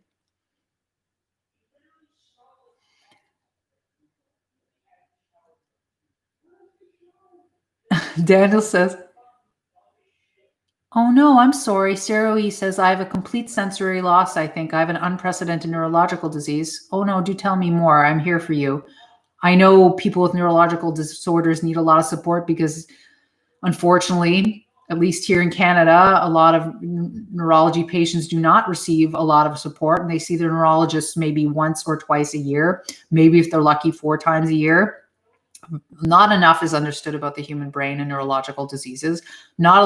S1: Daniel says, oh no, I'm sorry. Sarah E says, I have a complete sensory loss. I think I have an unprecedented neurological disease. Oh no, do tell me more. I'm here for you. I know people with neurological disorders need a lot of support because unfortunately, at least here in Canada, a lot of neurology patients do not receive a lot of support, and they see their neurologist maybe once or twice a year, maybe if they're lucky 4 times a year. Not enough is understood about the human brain and neurological diseases. Not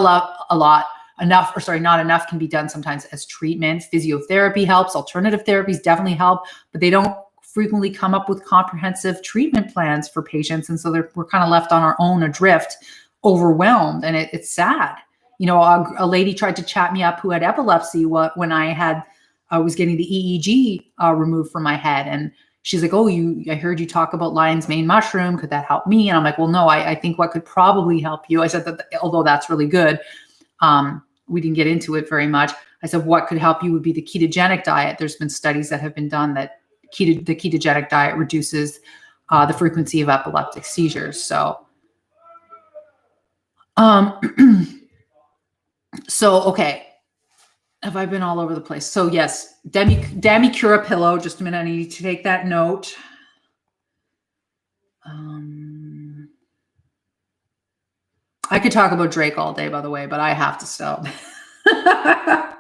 S1: enough can be done sometimes as treatment. Physiotherapy helps, alternative therapies definitely help, but they don't frequently come up with comprehensive treatment plans for patients. And so we're kind of left on our own adrift, overwhelmed, and it's sad. You know, a lady tried to chat me up who had epilepsy when I was getting the EEG removed from my head, and she's like, oh, I heard you talk about lion's mane mushroom. Could that help me? And I'm like, well, no, I think what could probably help you. I said that although that's really good, we didn't get into it very much. I said, what could help you would be the ketogenic diet. There's been studies that have been done that the ketogenic diet reduces the frequency of epileptic seizures. So, okay. Have I been all over the place? So yes, Demi Cura pillow. Just a minute, I need to take that note. I could talk about Drake all day, by the way, but I have to stop. I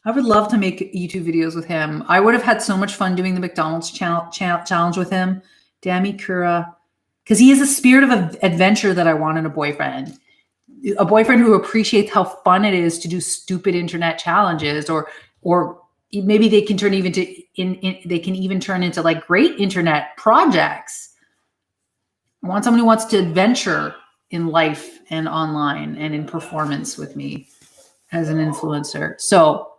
S1: would love to make YouTube videos with him. I would have had so much fun doing the McDonald's challenge with him. Demi Cura, because he has a spirit of adventure that I want in a boyfriend. A boyfriend who appreciates how fun it is to do stupid internet challenges, or maybe they can turn into like great internet projects. I want someone who wants to adventure in life and online and in performance with me as an influencer. So,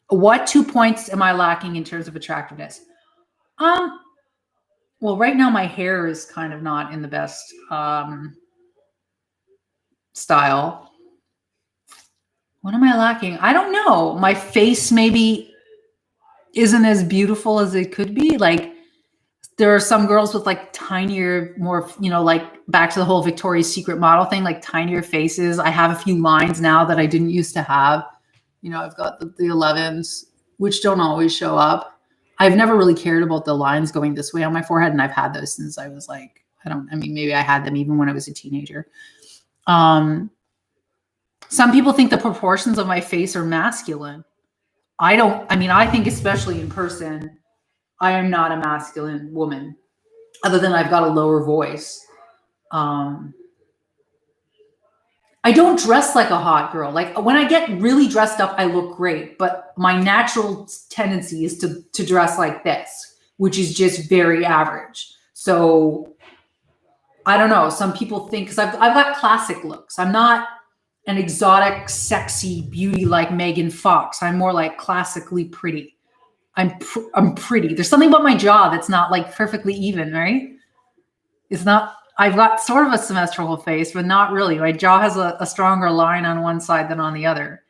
S1: what 2 points am I lacking in terms of attractiveness? Well, right now my hair is kind of not in the best style. What am I lacking? I don't know. My face maybe isn't as beautiful as it could be. Like, there are some girls with like tinier, more, like back to the whole Victoria's Secret model thing, like tinier faces. I have a few lines now that I didn't used to have. I've got the 11s, which don't always show up. I've never really cared about the lines going this way on my forehead, and I've had those since I was like, maybe I had them even when I was a teenager. Some people think the proportions of my face are masculine. I think especially in person, I am not a masculine woman, other than I've got a lower voice. I don't dress like a hot girl. Like when I get really dressed up, I look great, but my natural tendency is to dress like this, which is just very average. So I don't know. Some people think, because I've got classic looks. I'm not an exotic, sexy beauty like Megan Fox. I'm more like classically pretty. I'm pretty. There's something about my jaw that's not like perfectly even, right? It's not. I've got sort of a symmetrical face, but not really. My jaw has a stronger line on one side than on the other.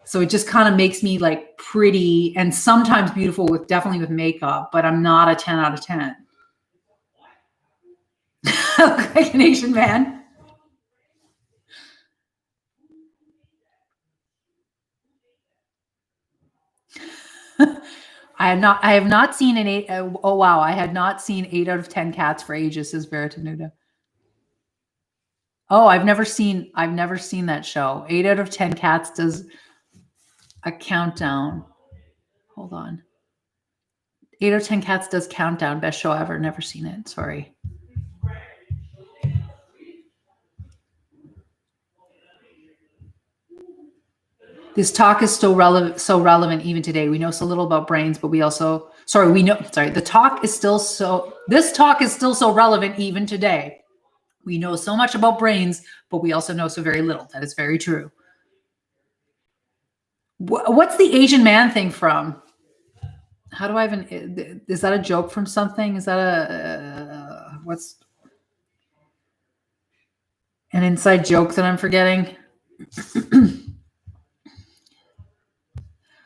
S1: So it just kind of makes me like pretty and sometimes beautiful definitely with makeup, but I'm not a 10 out of 10. Like an Asian man. I have not seen an 8. Oh wow, I had not seen 8 out of 10 cats for ages, says Veritanuda. Oh, I've never seen that show. 8 out of 10 cats does a countdown. Hold on. 8 out of 10 cats does countdown. Best show ever. Never seen it. Sorry. This talk is still relevant even today. We know so little about brains, but this talk is still so relevant even today. We know so much about brains, but we also know so very little. That is very true. What's the Asian man thing from? How do I even, is that a joke from something? Is that what's an inside joke that I'm forgetting?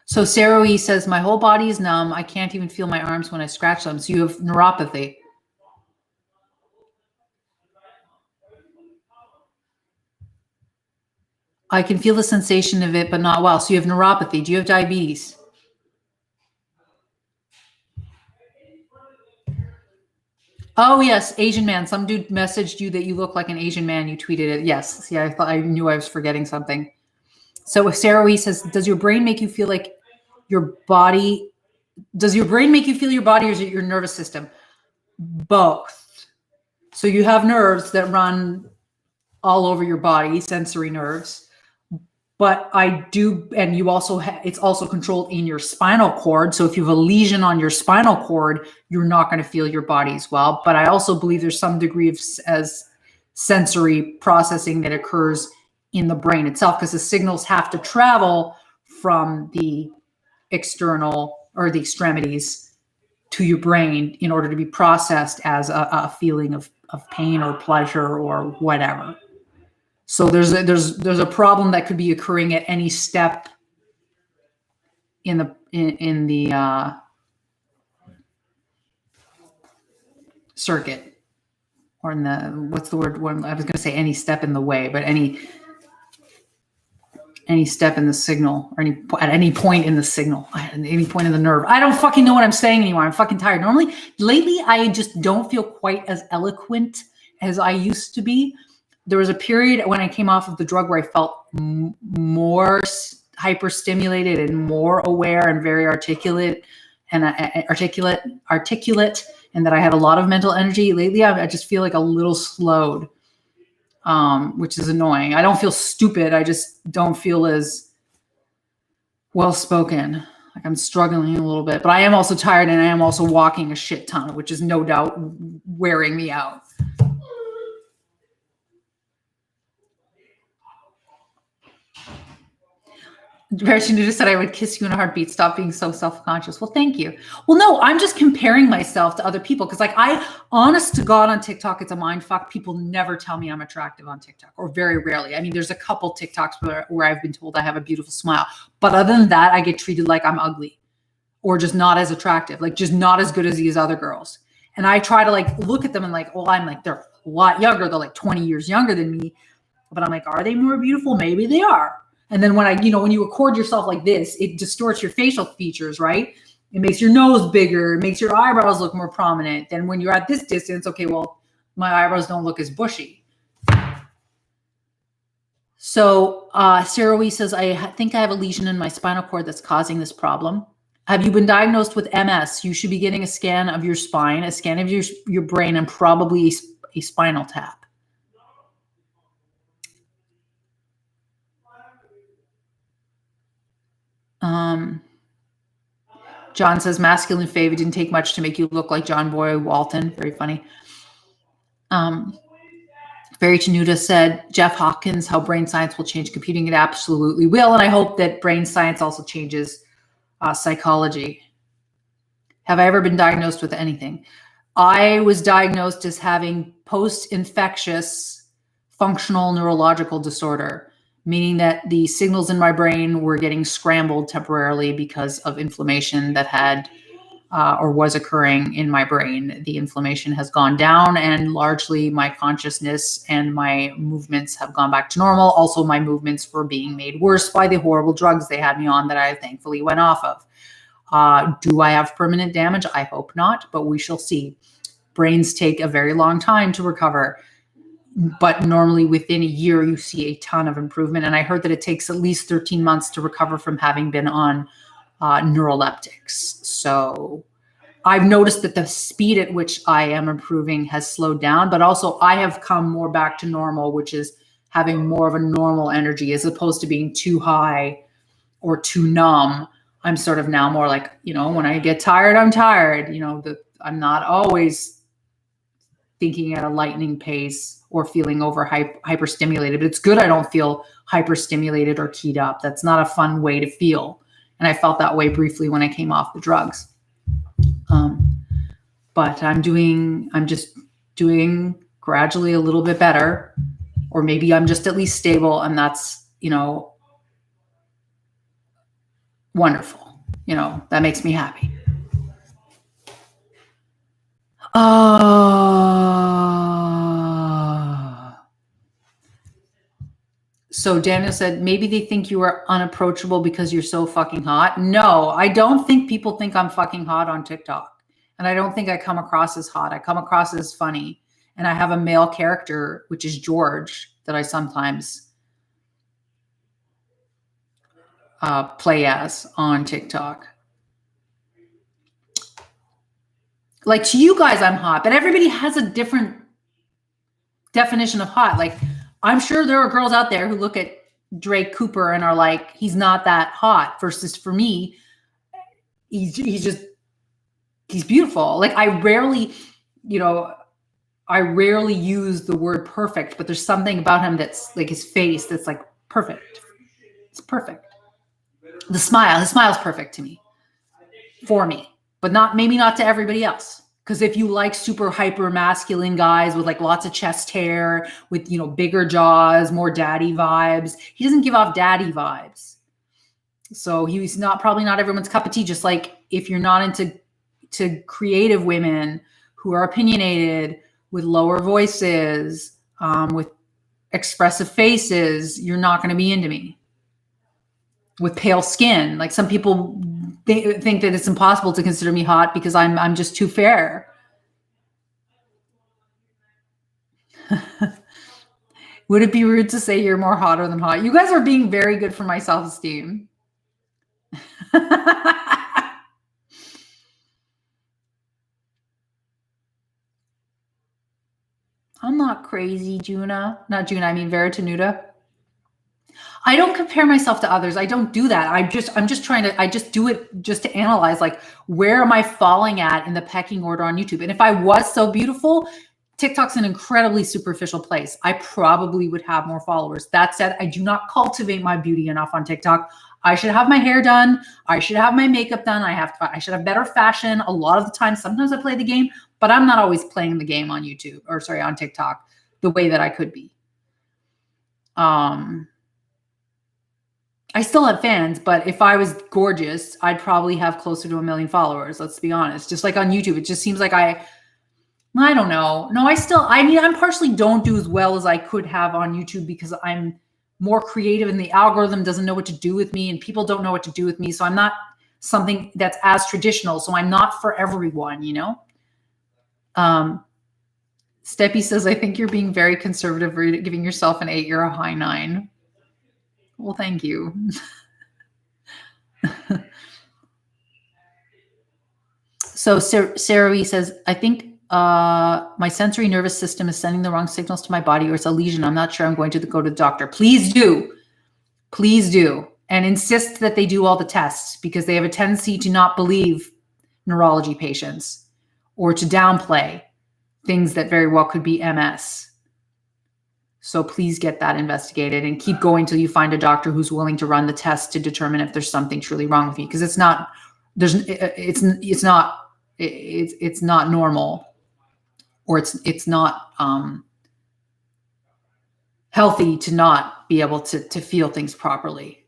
S1: So Sarah E says, my whole body is numb. I can't even feel my arms when I scratch them. So you have neuropathy. I can feel the sensation of it, but not well. So you have neuropathy. Do you have diabetes? Oh, yes. Asian man. Some dude messaged you that you look like an Asian man. You tweeted it. Yes. See, I knew I was forgetting something. So if Sarah E says, does your brain make you feel like your body? Does your brain make you feel your body, or is it your nervous system? Both. So you have nerves that run all over your body, sensory nerves. But I do, and you also it's also controlled in your spinal cord. So if you have a lesion on your spinal cord, you're not going to feel your body as well. But I also believe there's some degree of as sensory processing that occurs in the brain itself, because the signals have to travel from the external or the extremities to your brain in order to be processed as a feeling of pain or pleasure or whatever. So there's a problem that could be occurring at any step in the circuit, or in the, what's the word? I was going to say any step in the way, but any step in the signal, or at any point in the signal, at any point in the nerve. I don't fucking know what I'm saying anymore. I'm fucking tired. Lately, I just don't feel quite as eloquent as I used to be. There was a period when I came off of the drug where I felt more hyper-stimulated and more aware and very articulate, and articulate, and that I had a lot of mental energy. Lately, I just feel like a little slowed, which is annoying. I don't feel stupid. I just don't feel as well-spoken. Like I'm struggling a little bit, but I am also tired, and I am also walking a shit ton, which is no doubt wearing me out. Peterson just said, I would kiss you in a heartbeat. Stop being so self-conscious. Well, thank you. Well, no, I'm just comparing myself to other people. Cause like honest to God, on TikTok, it's a mind fuck. People never tell me I'm attractive on TikTok, or very rarely. I mean, there's a couple TikToks where I've been told I have a beautiful smile, but other than that, I get treated like I'm ugly, or just not as attractive, like just not as good as these other girls. And I try to like look at them and like, well, I'm like, they're a lot younger. They're like 20 years younger than me. But I'm like, are they more beautiful? Maybe they are. And then when you accord yourself like this, it distorts your facial features, right? It makes your nose bigger. It makes your eyebrows look more prominent. Then when you're at this distance, okay, well, my eyebrows don't look as bushy. So Sarah Wee says, I think I have a lesion in my spinal cord that's causing this problem. Have you been diagnosed with MS? You should be getting a scan of your spine, a scan of your brain, and probably a spinal tap. John says, masculine fave, it didn't take much to make you look like John Boy Walton. Very funny. Barry Tenuta said, Jeff Hawkins, how brain science will change computing. It absolutely will. And I hope that brain science also changes psychology. Have I ever been diagnosed with anything? I was diagnosed as having post-infectious functional neurological disorder, meaning that the signals in my brain were getting scrambled temporarily because of inflammation that had or was occurring in my brain. The inflammation has gone down, and largely my consciousness and my movements have gone back to normal. Also, my movements were being made worse by the horrible drugs they had me on that I thankfully went off of. Do I have permanent damage? I hope not, but we shall see. Brains take a very long time to recover, but normally within a year, you see a ton of improvement. And I heard that it takes at least 13 months to recover from having been on neuroleptics. So I've noticed that the speed at which I am improving has slowed down, but also I have come more back to normal, which is having more of a normal energy as opposed to being too high or too numb. I'm sort of now more like, when I get tired, I'm tired. I'm not always thinking at a lightning pace or feeling hyperstimulated. But it's good I don't feel hyperstimulated or keyed up. That's not a fun way to feel. And I felt that way briefly when I came off the drugs. But I'm just doing gradually a little bit better, or maybe I'm just at least stable, and that's, wonderful. That makes me happy. So Daniel said, maybe they think you are unapproachable because you're so fucking hot. No, I don't think people think I'm fucking hot on TikTok. And I don't think I come across as hot. I come across as funny. And I have a male character, which is George, that I sometimes play as on TikTok. Like, to you guys, I'm hot, but everybody has a different definition of hot. Like, I'm sure there are girls out there who look at Drake Cooper and are like, he's not that hot, versus for me, he's beautiful. Like, I rarely use the word perfect, but there's something about him that's like his face that's like perfect. It's perfect. His smile's perfect to me, for me, but maybe not to everybody else. Because if you like super hyper masculine guys with like lots of chest hair, with, bigger jaws, more daddy vibes, he doesn't give off daddy vibes. So he's probably not everyone's cup of tea. Just like if you're not into creative women who are opinionated, with lower voices, with expressive faces, you're not going to be into me. With pale skin, like some people think that it's impossible to consider me hot because I'm just too fair. Would it be rude to say you're more hotter than hot? You guys are being very good for my self-esteem. I'm not crazy, Juna. Not Juna, I mean Vera Tenuta. I don't compare myself to others. I don't do that. I just do it just to analyze, like, where am I falling at in the pecking order on YouTube? And if I was so beautiful, TikTok's an incredibly superficial place. I probably would have more followers. That said, I do not cultivate my beauty enough on TikTok. I should have my hair done. I should have my makeup done. I should have better fashion. A lot of the time, sometimes I play the game, but I'm not always playing the game on on TikTok the way that I could be. I still have fans, but if I was gorgeous, I'd probably have closer to 1 million followers. Let's be honest. Just like on YouTube, it just seems like I don't know. No, I partially don't do as well as I could have on YouTube because I'm more creative and the algorithm doesn't know what to do with me and people don't know what to do with me. So I'm not something that's as traditional. So I'm not for everyone, Steppy says, I think you're being very conservative, giving yourself an 8. You're a high 9. Well, thank you. So Sarah says, I think my sensory nervous system is sending the wrong signals to my body, or it's a lesion. I'm not sure. I'm going to go to the doctor. Please do. Please do. And insist that they do all the tests, because they have a tendency to not believe neurology patients or to downplay things that very well could be MS. So please get that investigated and keep going till you find a doctor who's willing to run the test to determine if there's something truly wrong with you. Because it's not normal, or it's not healthy to not be able to feel things properly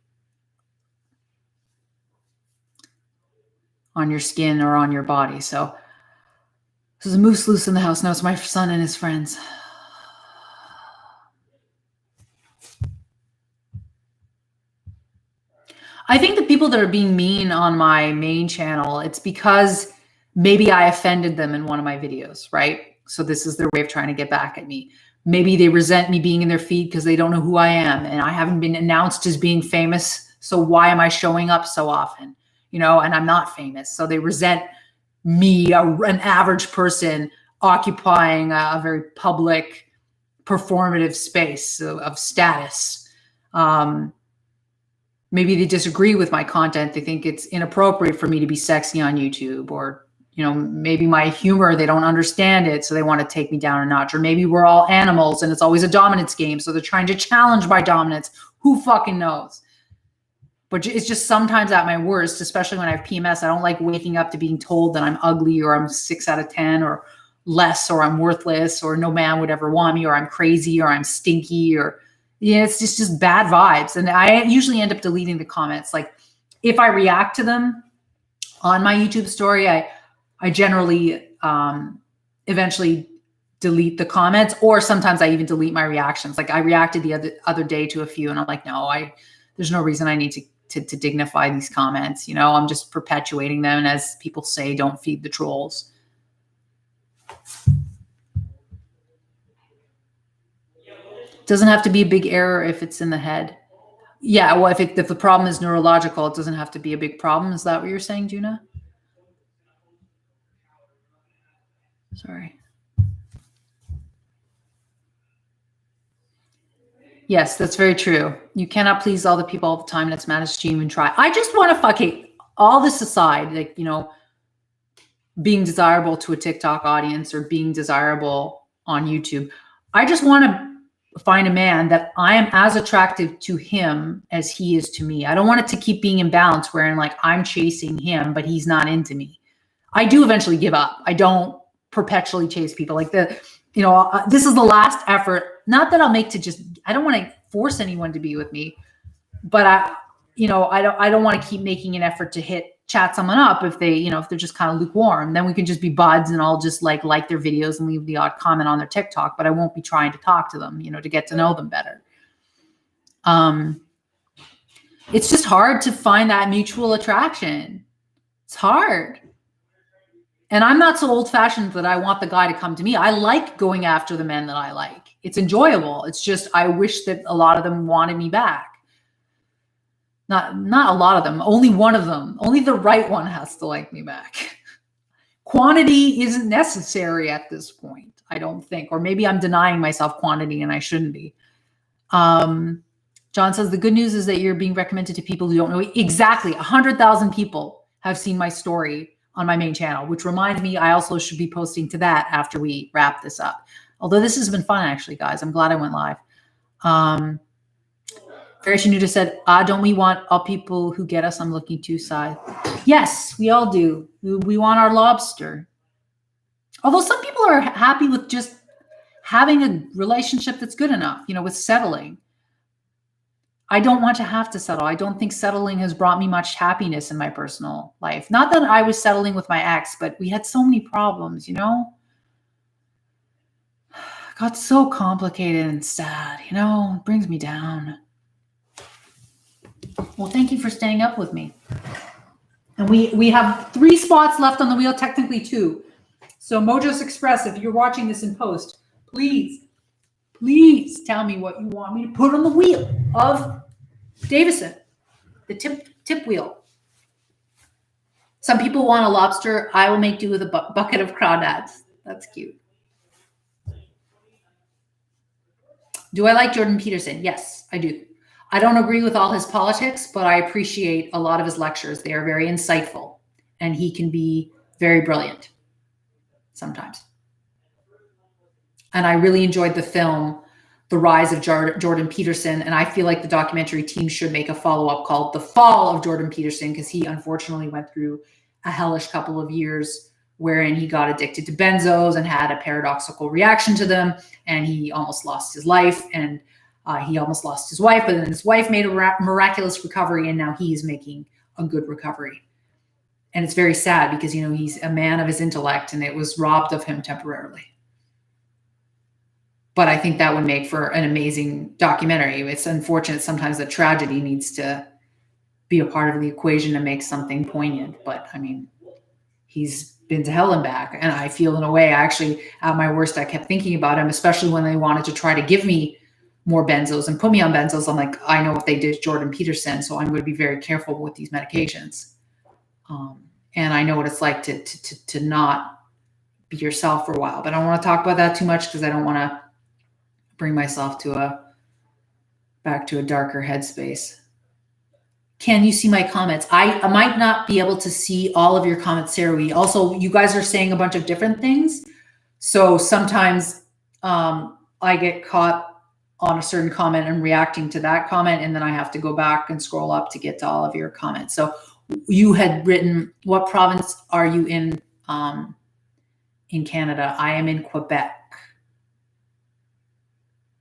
S1: on your skin or on your body. So there's a moose loose in the house. No, it's my son and his friends. I think the people that are being mean on my main channel, it's because maybe I offended them in one of my videos, right? So this is their way of trying to get back at me. Maybe they resent me being in their feed because they don't know who I am and I haven't been announced as being famous. So why am I showing up so often? And I'm not famous. So they resent me, an average person occupying a very public, performative space of status. Maybe they disagree with my content. They think it's inappropriate for me to be sexy on YouTube, or maybe my humor, they don't understand it, so they want to take me down a notch. Or maybe we're all animals and it's always a dominance game, so they're trying to challenge my dominance. Who fucking knows? But it's just sometimes at my worst, especially when I have PMS, I don't like waking up to being told that I'm ugly or I'm 6 out of 10 or less or I'm worthless or no man would ever want me or I'm crazy or I'm stinky or, it's just bad vibes. And I usually end up deleting the comments. Like if I react to them on my YouTube story, I generally eventually delete the comments, or sometimes I even delete my reactions. Like I reacted the other day to a few and I'm like, no, there's no reason I need to dignify these comments. I'm just perpetuating them. And as people say, don't feed the trolls. Doesn't have to be a big error if it's in the head. Yeah, well, if the problem is neurological, it doesn't have to be a big problem. Is that what you're saying, Juna? Sorry. Yes, that's very true. You cannot please all the people all the time. Let's manage to even try. I just want to all this aside, like, being desirable to a TikTok audience or being desirable on YouTube. I just want to find a man that I am as attractive to him as he is to me. I don't want it to keep being imbalanced wherein like I'm chasing him, but he's not into me. I do eventually give up. I don't perpetually chase people like this is the last effort. Not that I'll make I don't want to force anyone to be with me, but I don't want to keep making an effort to chat someone up if they, if they're just kind of lukewarm. Then we can just be buds and I'll just like their videos and leave the odd comment on their TikTok, but I won't be trying to talk to them, to get to know them better. It's just hard to find that mutual attraction. It's hard. And I'm not so old-fashioned that I want the guy to come to me. I like going after the men that I like. It's enjoyable. It's just I wish that a lot of them wanted me back. Not a lot of them. Only one of them. Only the right one has to like me back. Quantity isn't necessary at this point, I don't think. Or maybe I'm denying myself quantity and I shouldn't be. John says, the good news is that you're being recommended to people who don't know. Exactly. 100,000 people have seen my story on my main channel, which reminds me, I also should be posting to that after we wrap this up. Although this has been fun, actually, guys. I'm glad I went live. Variation Nuda said, don't we want all people who get us I'm looking to side? Yes, we all do. We want our lobster. Although some people are happy with just having a relationship that's good enough, with settling. I don't want to have to settle. I don't think settling has brought me much happiness in my personal life. Not that I was settling with my ex, but we had so many problems, It got so complicated and sad, it brings me down. Well, thank you for staying up with me. And we have 3 spots left on the wheel, technically 2. So Mojos Express, if you're watching this in post, please tell me what you want me to put on the wheel of Davison, the tip wheel. Some people want a lobster. I will make do with a bucket of crawdads. That's cute. Do I like Jordan Peterson? Yes, I do. I don't agree with all his politics, but I appreciate a lot of his lectures. They are very insightful, and he can be very brilliant sometimes. And I really enjoyed the film, The Rise of Jordan Peterson, and I feel like the documentary team should make a follow-up called The Fall of Jordan Peterson, because he unfortunately went through a hellish couple of years wherein he got addicted to benzos and had a paradoxical reaction to them, and he almost lost his life, and he almost lost his wife, but then his wife made a miraculous recovery, and now he is making a good recovery. And it's very sad because, he's a man of his intellect, and it was robbed of him temporarily. But I think that would make for an amazing documentary. It's unfortunate sometimes that tragedy needs to be a part of the equation to make something poignant. But I mean, he's been to hell and back. And I feel in a way, actually, at my worst, I kept thinking about him, especially when they wanted to try to give me more benzos and put me on benzos. I'm like, I know what they did to Jordan Peterson, so I'm going to be very careful with these medications. And I know what it's like to not be yourself for a while. But I don't want to talk about that too much because I don't want to bring myself back to a darker headspace. Can you see my comments? I might not be able to see all of your comments, Sarah. Also, you guys are saying a bunch of different things. So sometimes I get caught on a certain comment and reacting to that comment, and then I have to go back and scroll up to get to all of your comments. So you had written, what province are you in Canada? I am in Quebec.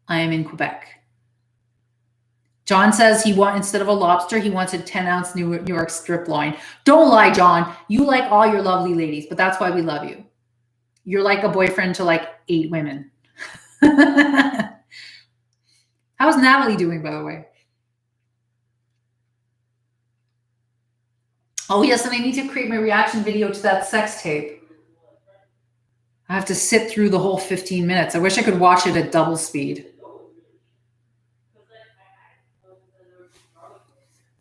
S1: I am in Quebec. John says instead of a lobster, he wants a 10-ounce New York strip loin. Don't lie, John. You like all your lovely ladies, but that's why we love you. You're like a boyfriend to like 8 women. How's Natalie doing, by the way? Oh, yes, and I need to create my reaction video to that sex tape. I have to sit through the whole 15 minutes. I wish I could watch it at double speed.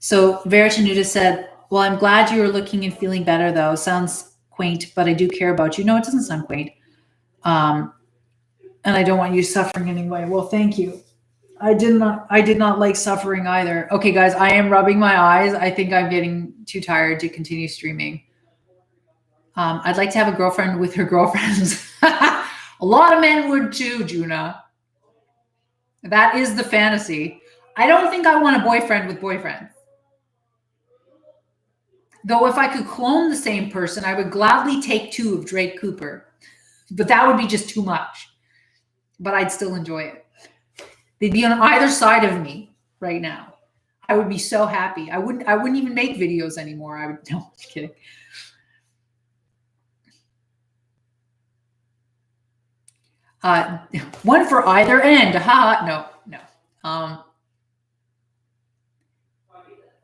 S1: So Veritanuda said, well, I'm glad you are looking and feeling better, though. Sounds quaint, but I do care about you. No, it doesn't sound quaint. And I don't want you suffering anyway. Well, thank you. I did not like suffering either. Okay, guys, I am rubbing my eyes. I think I'm getting too tired to continue streaming. I'd like to have a girlfriend with her girlfriends. A lot of men would too, Juna. That is the fantasy. I don't think I want a boyfriend with boyfriends. Though if I could clone the same person, I would gladly take 2 of Drake Cooper. But that would be just too much. But I'd still enjoy it. They'd be on either side of me right now. I would be so happy. I wouldn't even make videos anymore. No, I'm just kidding. One for either end. No.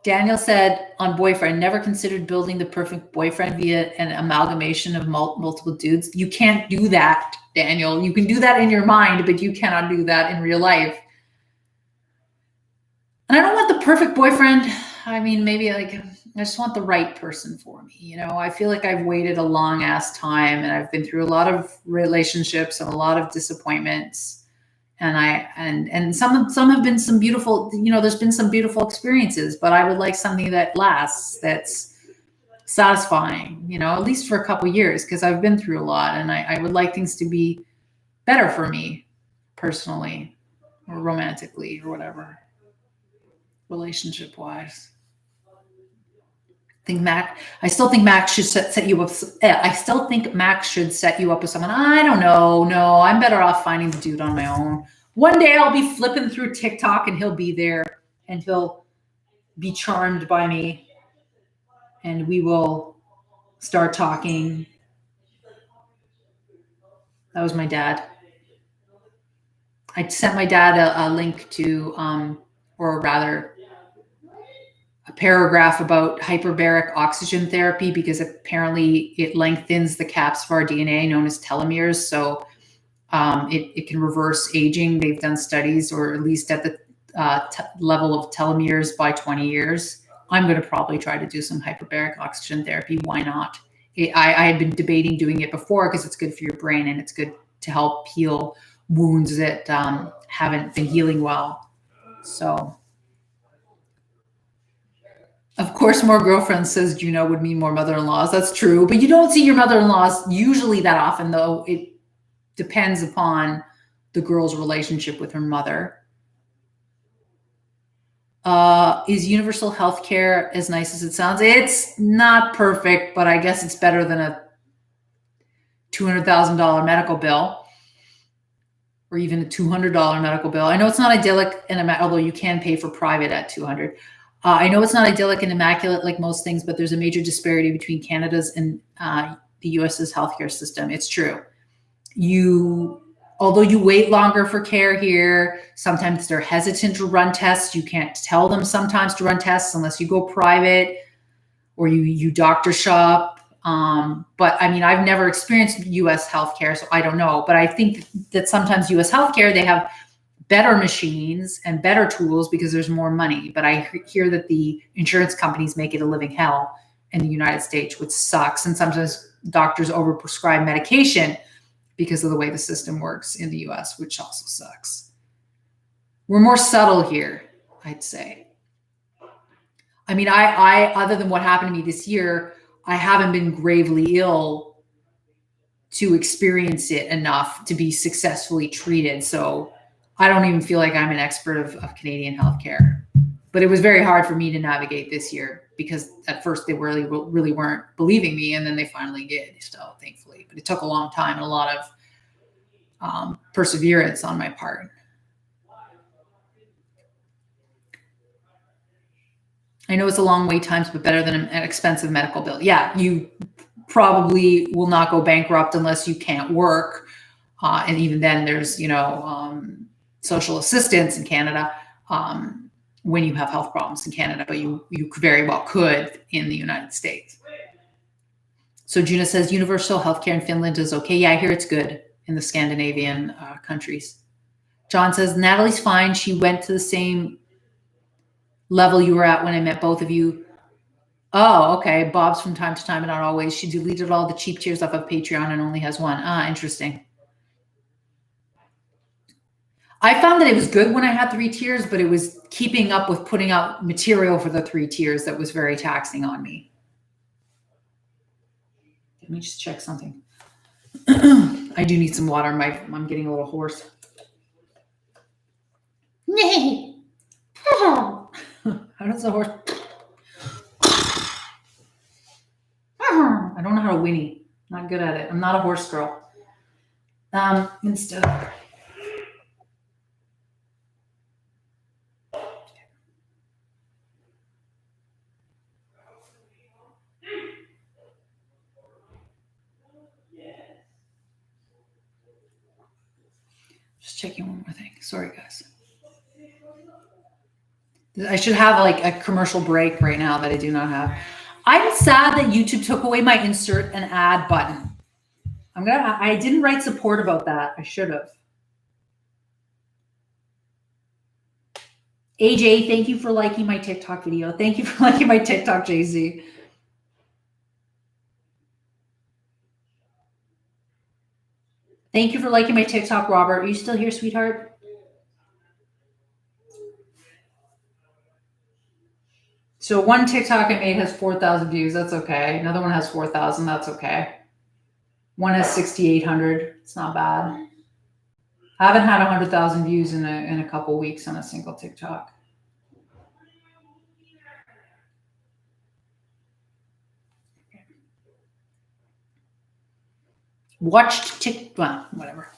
S1: Daniel said on boyfriend, never considered building the perfect boyfriend via an amalgamation of multiple dudes. You can't do that, Daniel. You can do that in your mind, but you cannot do that in real life. And I don't want the perfect boyfriend. I mean, maybe I just want the right person for me. You know, I feel like I've waited a long ass time and I've been through a lot of relationships and a lot of disappointments. And some have been some beautiful, there's been some beautiful experiences, but I would like something that lasts, that's satisfying, at least for a couple of years, because I've been through a lot and I would like things to be better for me personally or romantically or whatever, relationship wise. I still think Max should set you up. I still think Max should set you up with someone. I don't know. No, I'm better off finding the dude on my own. One day I'll be flipping through TikTok and he'll be there and he'll be charmed by me and we will start talking. That was my dad. I sent my dad a link to, or rather, a paragraph about hyperbaric oxygen therapy because apparently it lengthens the caps of our DNA known as telomeres. So it can reverse aging. They've done studies, or at least at the level of telomeres by 20 years. I'm going to probably try to do some hyperbaric oxygen therapy. Why not? I had been debating doing it before because it's good for your brain and it's good to help heal wounds that haven't been healing well. So... Of course, more girlfriends, says Juno, would mean more mother-in-laws. That's true. But you don't see your mother-in-laws usually that often, though. It depends upon the girl's relationship with her mother. Is universal health care as nice as it sounds? It's not perfect, but I guess it's better than a $200,000 medical bill or even a $200 medical bill. I know it's not idyllic, although you can pay for private at $200. I know it's not idyllic and immaculate like most things, but there's a major disparity between Canada's and the US's healthcare system. It's true. Although you wait longer for care here, sometimes they're hesitant to run tests. You can't tell them sometimes to run tests unless you go private or you doctor shop. But I mean, I've never experienced US healthcare, so I don't know. But I think that sometimes US healthcare, they have better machines and better tools because there's more money. But I hear that the insurance companies make it a living hell in the United States, which sucks. And sometimes doctors overprescribe medication because of the way the system works in the US, which also sucks. We're more subtle here, I'd say. I mean, I other than what happened to me this year, I haven't been gravely ill to experience it enough to be successfully treated. So I don't even feel like I'm an expert of Canadian healthcare. But it was very hard for me to navigate this year because at first they really weren't believing me, and then they finally did. So thankfully, but it took a long time and a lot of perseverance on my part. I know it's a long wait times, but better than an expensive medical bill. Yeah, you probably will not go bankrupt unless you can't work. And even then there's, social assistance in Canada when you have health problems in Canada, but you very well could in the United States. So Juna says universal healthcare in Finland is okay. Yeah, I hear it's good in the Scandinavian countries. John says Natalie's fine. She went to the same level you were at when I met both of you. Oh, okay. Bob's from time to time, but not always. She deleted all the cheap tiers off of Patreon and only has one. Interesting. I found that it was good when I had 3 tiers, but it was keeping up with putting out material for the 3 tiers that was very taxing on me. Let me just check something. I do need some water. I'm getting a little hoarse. Nay. How does a horse? I don't know how to whinny. Not good at it. I'm not a horse girl. Instead. Just checking one more thing. Sorry, guys. I should have like a commercial break right now that I do not have. I'm sad that YouTube took away my insert an ad button. I didn't write support about that. I should have. AJ, thank you for liking my TikTok video. Thank you for liking my TikTok, JZ. Thank you for liking my TikTok, Robert. Are you still here, sweetheart? So one TikTok I made has 4,000 views. That's okay. Another one has 4,000. That's okay. One has 6,800. It's not bad. I haven't had 100,000 views in a couple weeks on a single TikTok. Watched TikTok, well, whatever.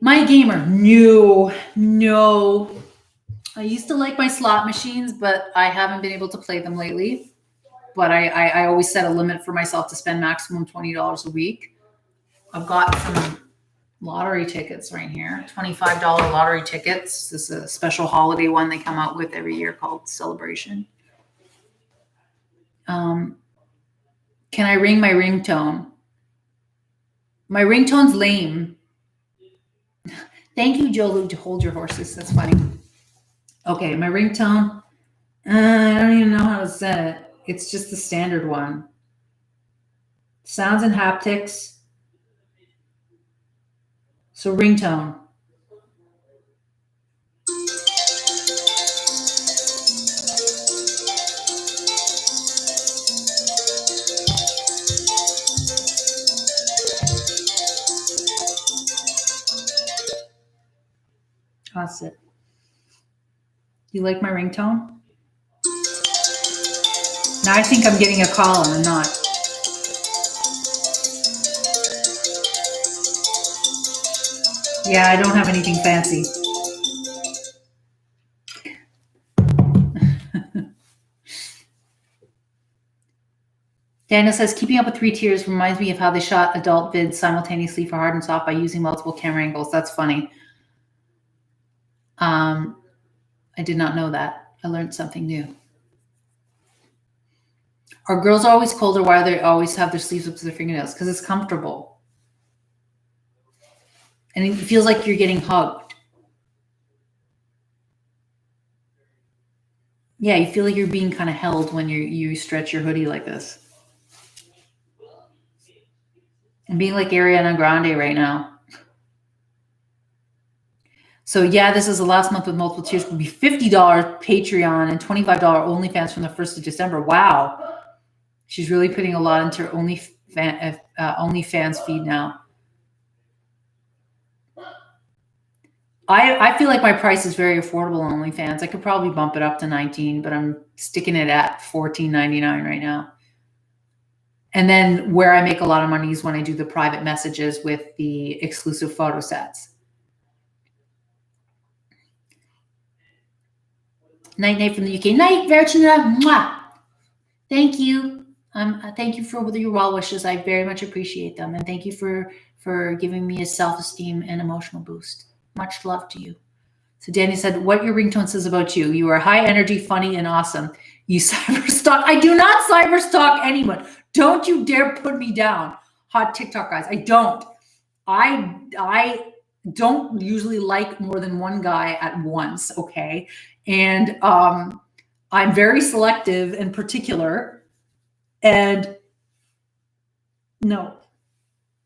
S1: My gamer, no. I used to like my slot machines, but I haven't been able to play them lately. But I always set a limit for myself to spend maximum $20 a week. I've got some lottery tickets right here, $25 lottery tickets. This is a special holiday one they come out with every year called Celebration. Can I ring my ringtone? My ringtone's lame. Thank you, Jolu, to hold your horses. That's funny. Okay, my ringtone. I don't even know how to set it. It's just the standard one. Sounds and haptics. So ringtone. That's it. You like my ringtone? Now I think I'm getting a call and I'm not. Yeah, I don't have anything fancy. Daniel says, keeping up with 3 tiers reminds me of how they shot adult vids simultaneously for hard and soft by using multiple camera angles. That's funny. I did not know that. I learned something new. Are girls always cold, or why do they always have their sleeves up to their fingernails? Because it's comfortable. And it feels like you're getting hugged. Yeah, you feel like you're being kind of held when you stretch your hoodie like this. I'm being like Ariana Grande right now. So yeah, this is the last month with multiple tiers. Will be $50 Patreon and $25 OnlyFans from the 1st of December. Wow. She's really putting a lot into her OnlyFans feed now. I feel like my price is very affordable on OnlyFans. I could probably bump it up to 19, but I'm sticking it at $14.99 right now. And then where I make a lot of money is when I do the private messages with the exclusive photo sets. Night from the UK. Night, Virginia. Mwah. Thank you. Thank you for your well wishes. I very much appreciate them. And thank you for giving me a self-esteem and emotional boost. Much love to you. So Danny said, what your ringtone says about you. You are high energy, funny, and awesome. You cyberstalk. I do not cyberstalk anyone. Don't you dare put me down. Hot TikTok guys. I don't. I don't usually like more than one guy at once, okay? And I'm very selective and particular. And no,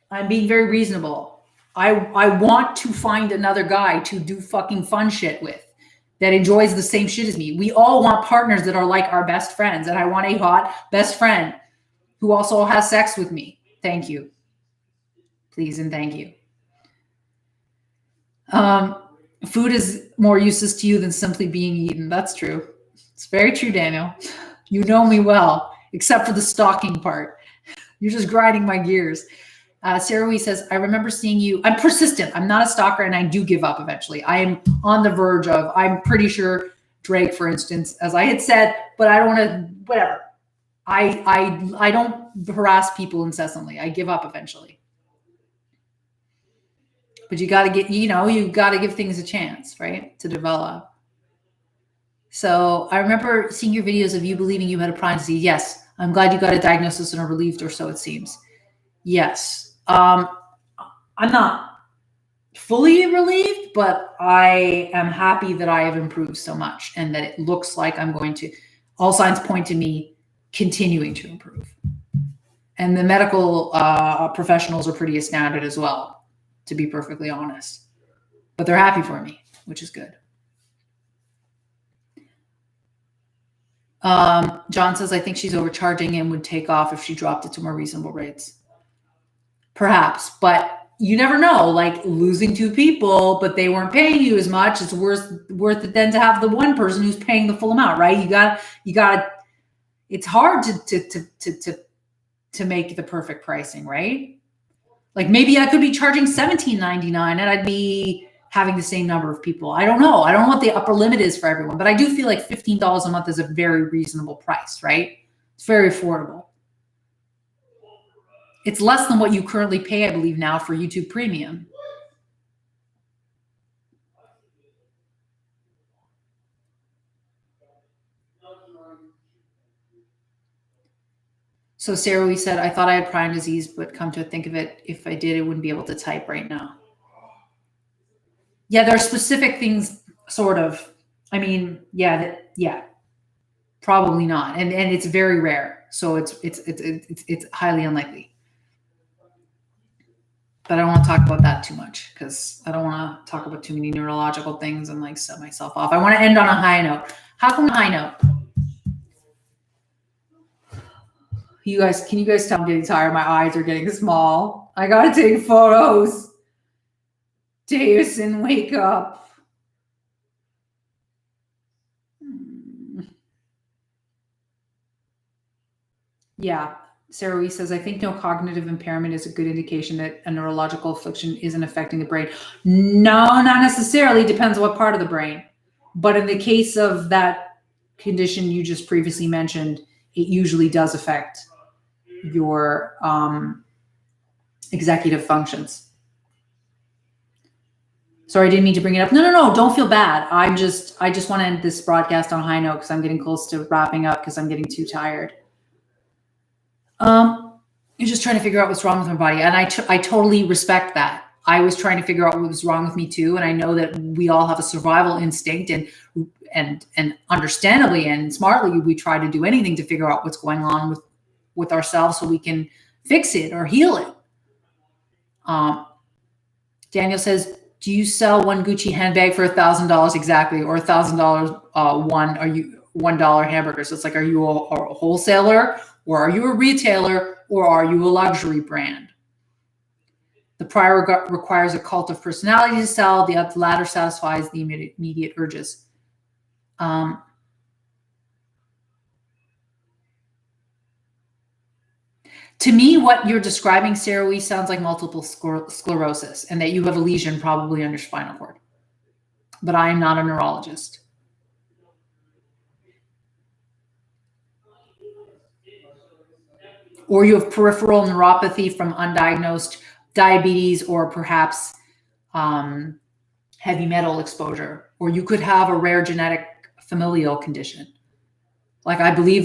S1: I'm being very reasonable. I want to find another guy to do fucking fun shit with that enjoys the same shit as me. We all want partners that are like our best friends. And I want a hot best friend who also has sex with me. Thank you. Please and thank you. Food is more useless to you than simply being eaten. That's true. It's very true, Daniel. You know me well, except for the stalking part. You're just grinding my gears. Sarah Wee says, I remember seeing you. I'm persistent. I'm not a stalker, and I do give up eventually. I am on the verge of, I'm pretty sure Drake, for instance, as I had said, but I don't want to, whatever. I don't harass people incessantly. I give up eventually. But you got to get, you got to give things a chance, right, to develop. So I remember seeing your videos of you believing you had a Lyme disease. Yes. I'm glad you got a diagnosis and are relieved, or so it seems. Yes. I'm not fully relieved, but I am happy that I have improved so much and that it looks like I'm going to, all signs point to me continuing to improve. And the medical professionals are pretty astounded as well, to be perfectly honest. But they're happy for me, which is good. John says, I think she's overcharging and would take off if she dropped it to more reasonable rates. Perhaps, but you never know. Like losing 2 people, but they weren't paying you as much. It's worth it then to have the one person who's paying the full amount, right? You got. It's hard to make the perfect pricing, right? Like maybe I could be charging $17.99 and I'd be having the same number of people. I don't know. I don't know what the upper limit is for everyone, but I do feel like $15 a month is a very reasonable price, right? It's very affordable. It's less than what you currently pay, I believe, now for YouTube Premium. So Sarah, we said, I thought I had Lyme disease, but come to think of it, if I did, I wouldn't be able to type right now. Yeah, there are specific things, sort of. I mean, yeah, probably not, and it's very rare, so it's highly unlikely. But I don't want to talk about that too much because I don't want to talk about too many neurological things and like set myself off. I want to end on a high note. How come a high note? Can you guys tell I'm getting tired? My eyes are getting small. I gotta take photos. Davison, wake up. Yeah. Sarah Wee says, I think no cognitive impairment is a good indication that a neurological affliction isn't affecting the brain. No, not necessarily. Depends what part of the brain. But in the case of that condition you just previously mentioned, it usually does affect your executive functions. Sorry, I didn't mean to bring it up. No, don't feel bad. I just want to end this broadcast on a high note because I'm getting close to wrapping up because I'm getting too tired. You're just trying to figure out what's wrong with my body. And I totally respect that. I was trying to figure out what was wrong with me too. And I know that we all have a survival instinct and understandably and smartly, we try to do anything to figure out what's going on with ourselves so we can fix it or heal it. Daniel says, Do you sell one Gucci handbag for $1,000 exactly, or $1,000 $1 hamburgers? So it's like, are you a wholesaler, or are you a retailer, or are you a luxury brand? The prior requires a cult of personality to sell. The latter satisfies the immediate urges. To me, what you're describing, Sarah Wee, sounds like multiple sclerosis, and that you have a lesion probably on your spinal cord. But I am not a neurologist. Or you have peripheral neuropathy from undiagnosed diabetes, or perhaps heavy metal exposure. Or you could have a rare genetic familial condition. Like, I believe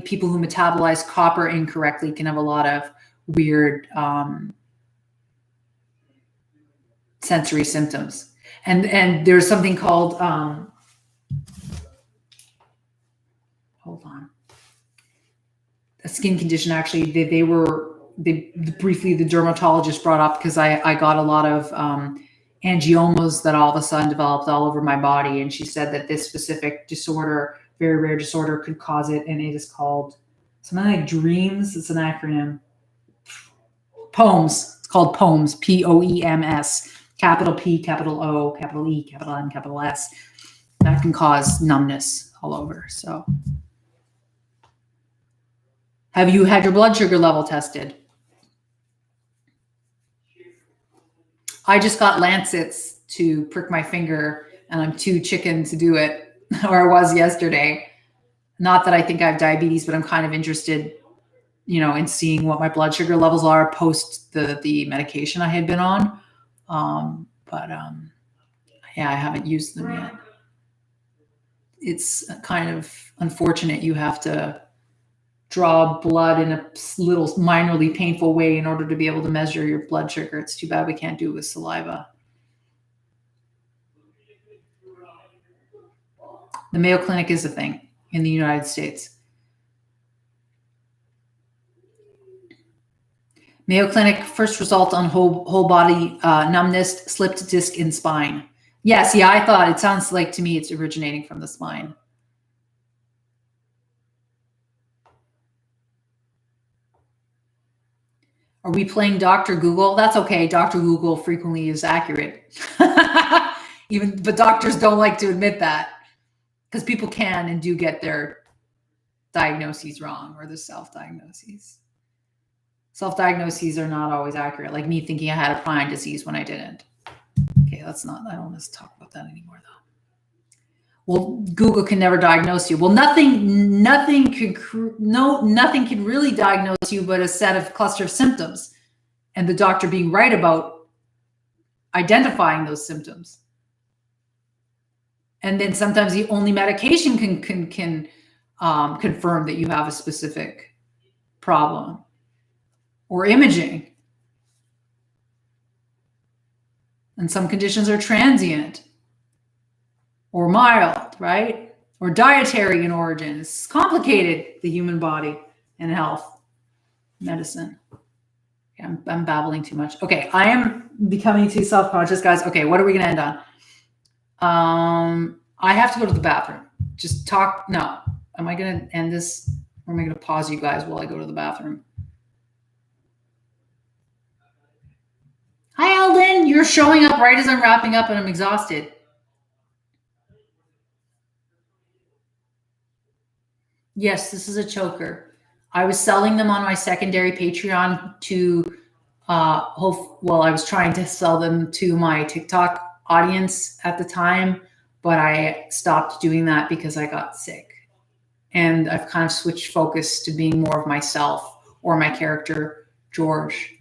S1: people who metabolize copper incorrectly can have a lot of weird sensory symptoms. And there's something called, hold on, a skin condition. Actually, they briefly, the dermatologist brought up, because I got a lot of angiomas that all of a sudden developed all over my body. And she said that this specific disorder, very rare disorder, could cause it. And it is called something like DREAMS. It's an acronym. POEMS. It's called POEMS. POEMS. Capital P, capital O, capital E, capital N, capital S. That can cause numbness all over. So, have you had your blood sugar level tested? I just got lancets to prick my finger, and I'm too chicken to do it. Or I was yesterday. Not that I think I have diabetes, but I'm kind of interested, in seeing what my blood sugar levels are post the medication I had been on. Yeah, I haven't used them yet. It's kind of unfortunate you have to draw blood in a little minorly painful way in order to be able to measure your blood sugar. It's too bad we can't do it with saliva. The Mayo Clinic is a thing in the United States. Mayo Clinic, first result on whole body numbness, slipped disc in spine. Yeah, see, I thought, it sounds like to me it's originating from the spine. Are we playing Dr. Google? That's okay. Dr. Google frequently is accurate. But doctors don't like to admit that, because people can and do get their diagnoses wrong, or the self-diagnoses. Self-diagnoses are not always accurate, like me thinking I had a prion disease when I didn't. Okay, I don't want to talk about that anymore, though. Well, Google can never diagnose you. Well, nothing can really diagnose you but a cluster of symptoms, and the doctor being right about identifying those symptoms. And then sometimes the only medication can confirm that you have a specific problem, or imaging. And some conditions are transient or mild, right? Or dietary in origin. It's complicated, the human body and health, medicine. Okay, I'm babbling too much. Okay, I am becoming too self-conscious, guys. Okay, what are we going to end on? I have to go to the bathroom. Just talk. No. Am I going to end this, or am I going to pause you guys while I go to the bathroom? Hi, Alden. You're showing up right as I'm wrapping up, and I'm exhausted. Yes, this is a choker. I was selling them on my secondary Patreon to I was trying to sell them to my TikTok audience at the time, but I stopped doing that because I got sick. And I've kind of switched focus to being more of myself, or my character, George,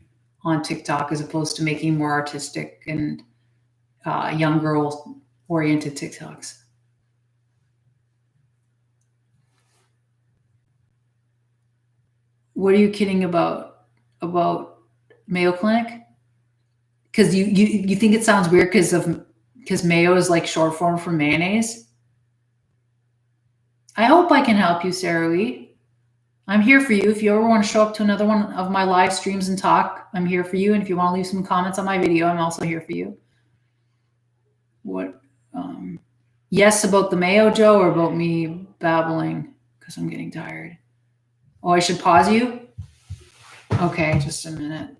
S1: on TikTok, as opposed to making more artistic and young girl oriented TikToks. What are you kidding about Mayo Clinic? Because you think it sounds weird because mayo is like short form for mayonnaise? I hope I can help you, Sarah Lee. I'm here for you. If you ever want to show up to another one of my live streams and talk, I'm here for you. And if you want to leave some comments on my video, I'm also here for you. What? Yes, about the mayo, Joe, or about me babbling because I'm getting tired. Oh, I should pause you? Okay, just a minute.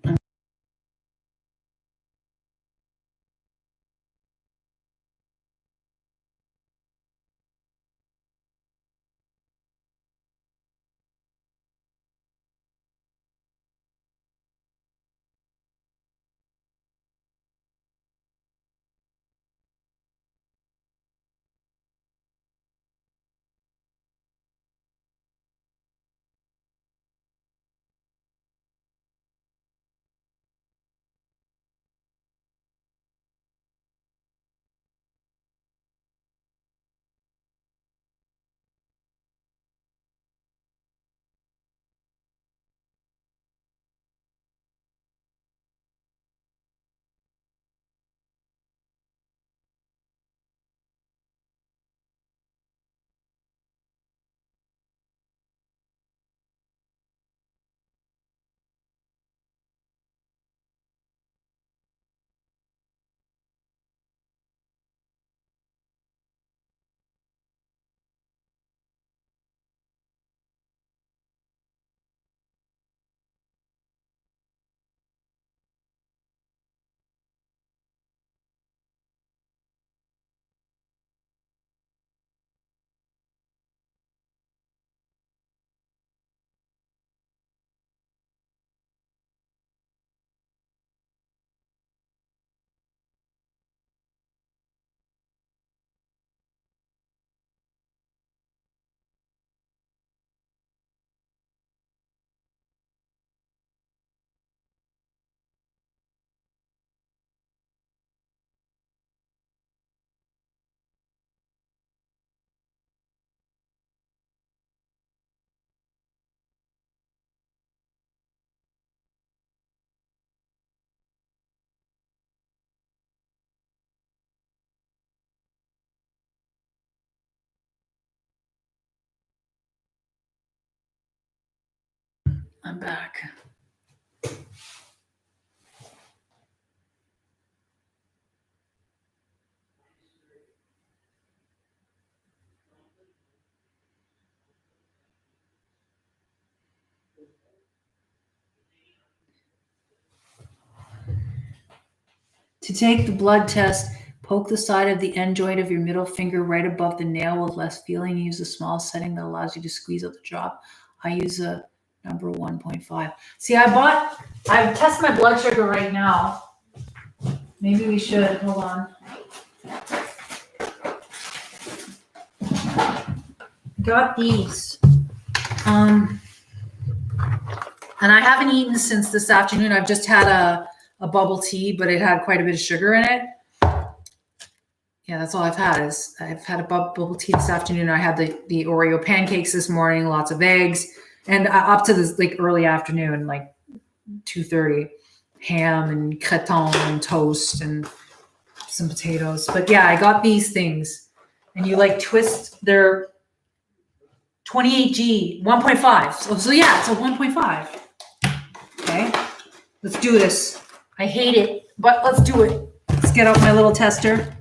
S1: I'm back. To take the blood test, poke the side of the end joint of your middle finger right above the nail with less feeling. Use a small setting that allows you to squeeze out the drop. I use a number 1.5. See, I've tested my blood sugar right now. Maybe we should, hold on. Got these. And I haven't eaten since this afternoon. I've just had a bubble tea, but it had quite a bit of sugar in it. Yeah, that's all I've had is I've had a bubble tea this afternoon. I had the Oreo pancakes this morning, lots of eggs, and up to this like early afternoon, like 2:30, ham and creton and toast and some potatoes. But yeah, I got these things, and you like twist their 28G 1.5. So yeah, it's a 1.5. Okay, let's do this. I hate it, but let's do it. Let's get out my little tester.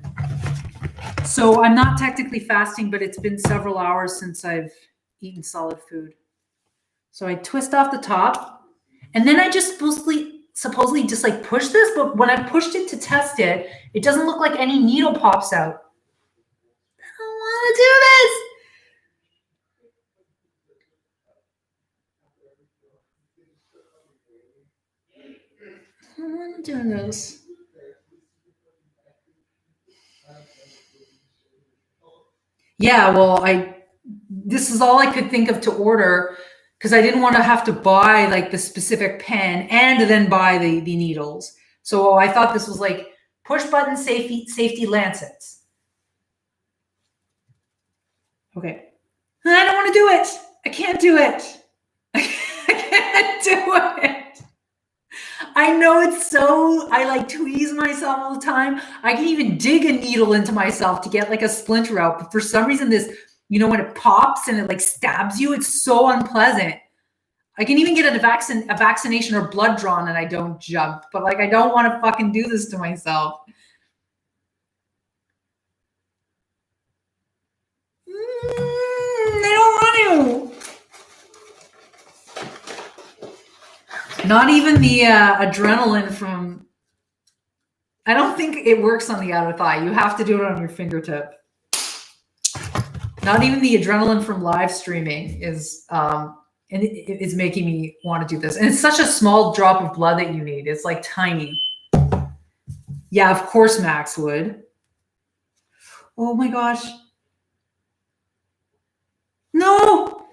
S1: So I'm not technically fasting, but it's been several hours since I've eaten solid food. So I twist off the top, and then I just supposedly just like push this, but when I pushed it to test it, it doesn't look like any needle pops out. I don't want to do this. I don't want to do this. Yeah, well, this is all I could think of to order because I didn't want to have to buy like the specific pen and then buy the needles. So I thought this was like push button safety lancets. Okay. I don't want to do it. I can't do it. I can't do it. I know it's so, I like tweeze myself all the time. I can even dig a needle into myself to get like a splinter out. But for some reason, this, when it pops and it like stabs you, it's so unpleasant. I can even get a vaccination or blood drawn and I don't jump. But like, I don't want to fucking do this to myself. Ew. Not even the adrenaline from, I don't think it works on the outer thigh. You have to do it on your fingertip. Not even the adrenaline from live streaming is is making me want to do this. And it's such a small drop of blood that you need. It's like tiny. Yeah, of course Max would. Oh my gosh. No.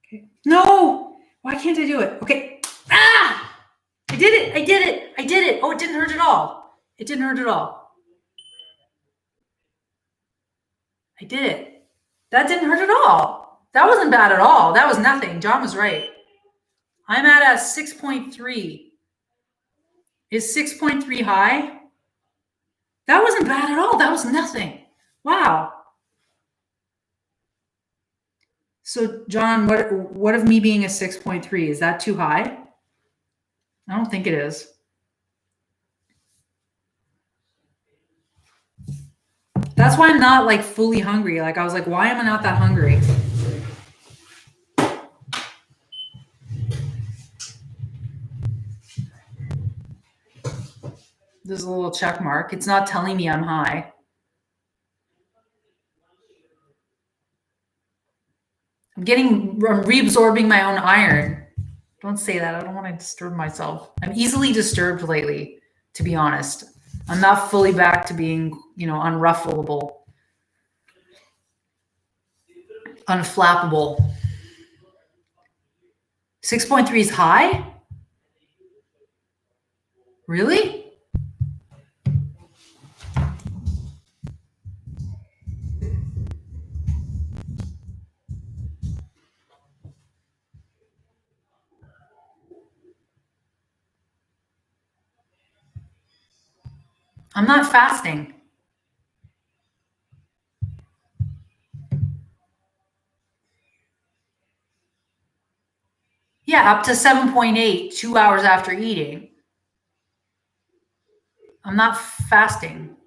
S1: Okay. No. Why can't I do it? Okay. Ah! I did it. I did it. I did it. Oh, it didn't hurt at all. It didn't hurt at all. I did it. That didn't hurt at all. That wasn't bad at all. That was nothing. John was right. I'm at a 6.3. Is 6.3 high? That wasn't bad at all. That was nothing. Wow. So, John, what of me being a 6.3? Is that too high? I don't think it is. That's why I'm not like fully hungry. Like I was like, why am I not that hungry? There's a little check mark. It's not telling me I'm high. I'm reabsorbing my own iron. Don't say that. I don't want to disturb myself. I'm easily disturbed lately, to be honest. I'm not fully back to being, unruffleable, unflappable. 6.3 is high? Really? I'm not fasting. Yeah, up to 7.8, 2 hours after eating. I'm not fasting.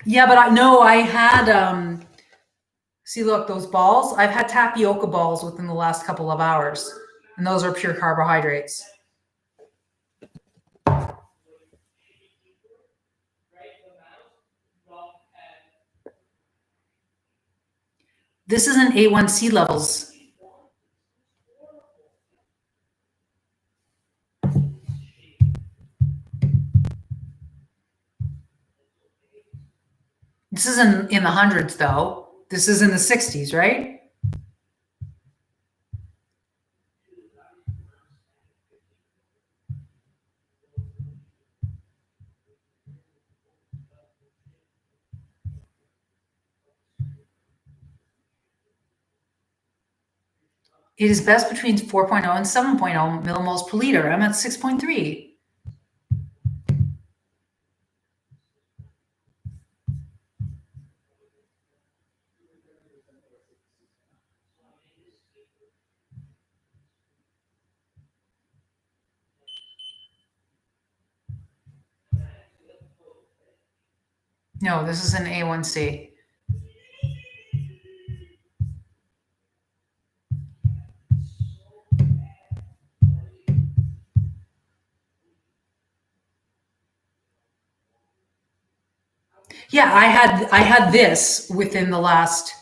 S1: Yeah, but I had, see, look, those balls, I've had tapioca balls within the last couple of hours, and those are pure carbohydrates. This isn't A1C levels. This is in the hundreds, though. This is in the 60s, right? It is best between 4.0 and 7.0 millimoles per liter. I'm at 6.3. No, this is an A1C. Yeah, I had this within the last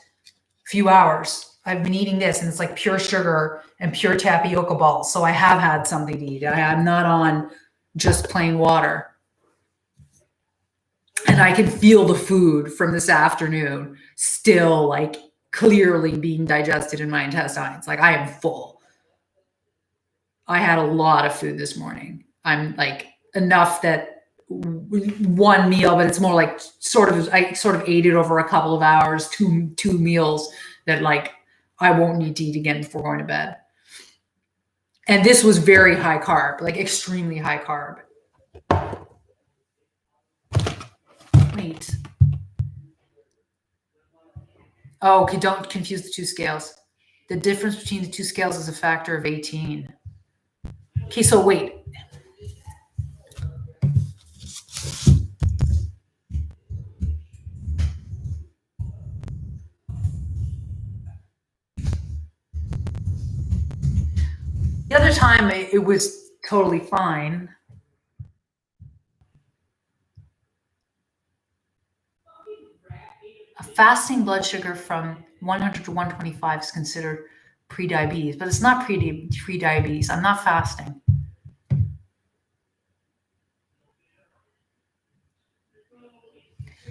S1: few hours. I've been eating this, and it's like pure sugar and pure tapioca balls. So I have had something to eat. I'm not on just plain water. And I can feel the food from this afternoon still like clearly being digested in my intestines. Like I am full. I had a lot of food this morning. I'm like enough that one meal, but it's more like I sort of ate it over a couple of hours, two meals that like I won't need to eat again before going to bed. And this was very high carb, like extremely high carb. Wait. Oh, okay, don't confuse the two scales. The difference between the two scales is a factor of 18. Okay, so wait. The other time it was totally fine. A fasting blood sugar from 100 to 125 is considered pre-diabetes, but it's not pre-diabetes. I'm not fasting.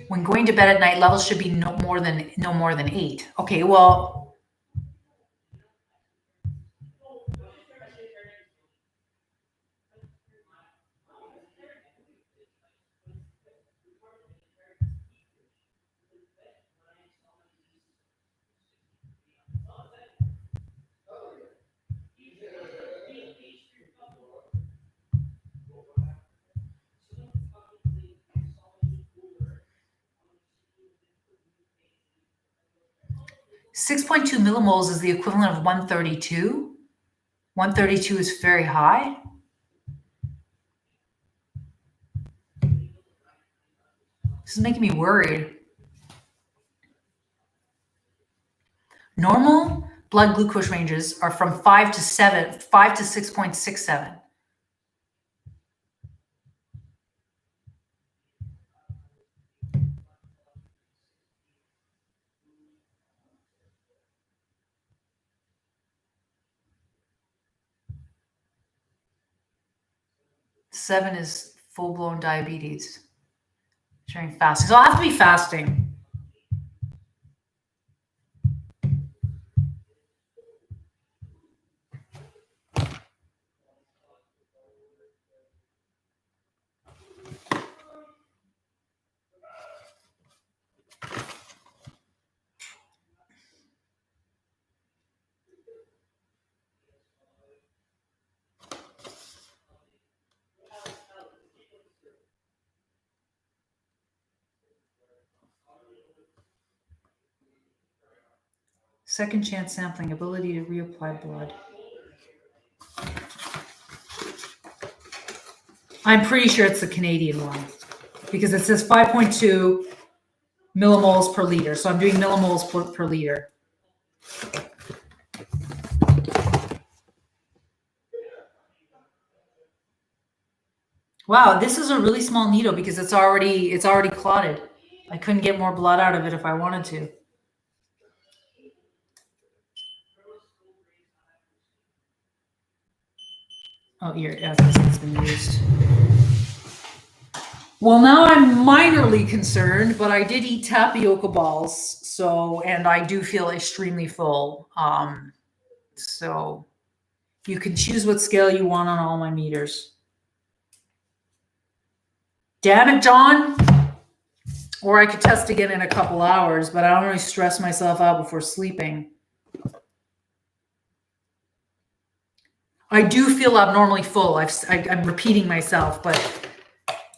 S1: When going to bed at night, levels should be no more than 8. Okay, well, .2 millimoles is the equivalent of 132. 132 is very high. This is making me worried. Normal blood glucose ranges are from 5 to 6.67. Seven is full-blown diabetes. During fasting. So I'll have to be fasting. Second chance sampling, ability to reapply blood. I'm pretty sure it's the Canadian one because it says 5.2 millimoles per liter. So I'm doing millimoles per liter. Wow, this is a really small needle because it's already clotted. I couldn't get more blood out of it if I wanted to. Oh, here, yeah, this has been used. Well, now I'm minorly concerned, but I did eat tapioca balls, and I do feel extremely full. So you can choose what scale you want on all my meters. Damn it, John. Or I could test again in a couple hours, but I don't really stress myself out before sleeping. I do feel abnormally full. I'm repeating myself, but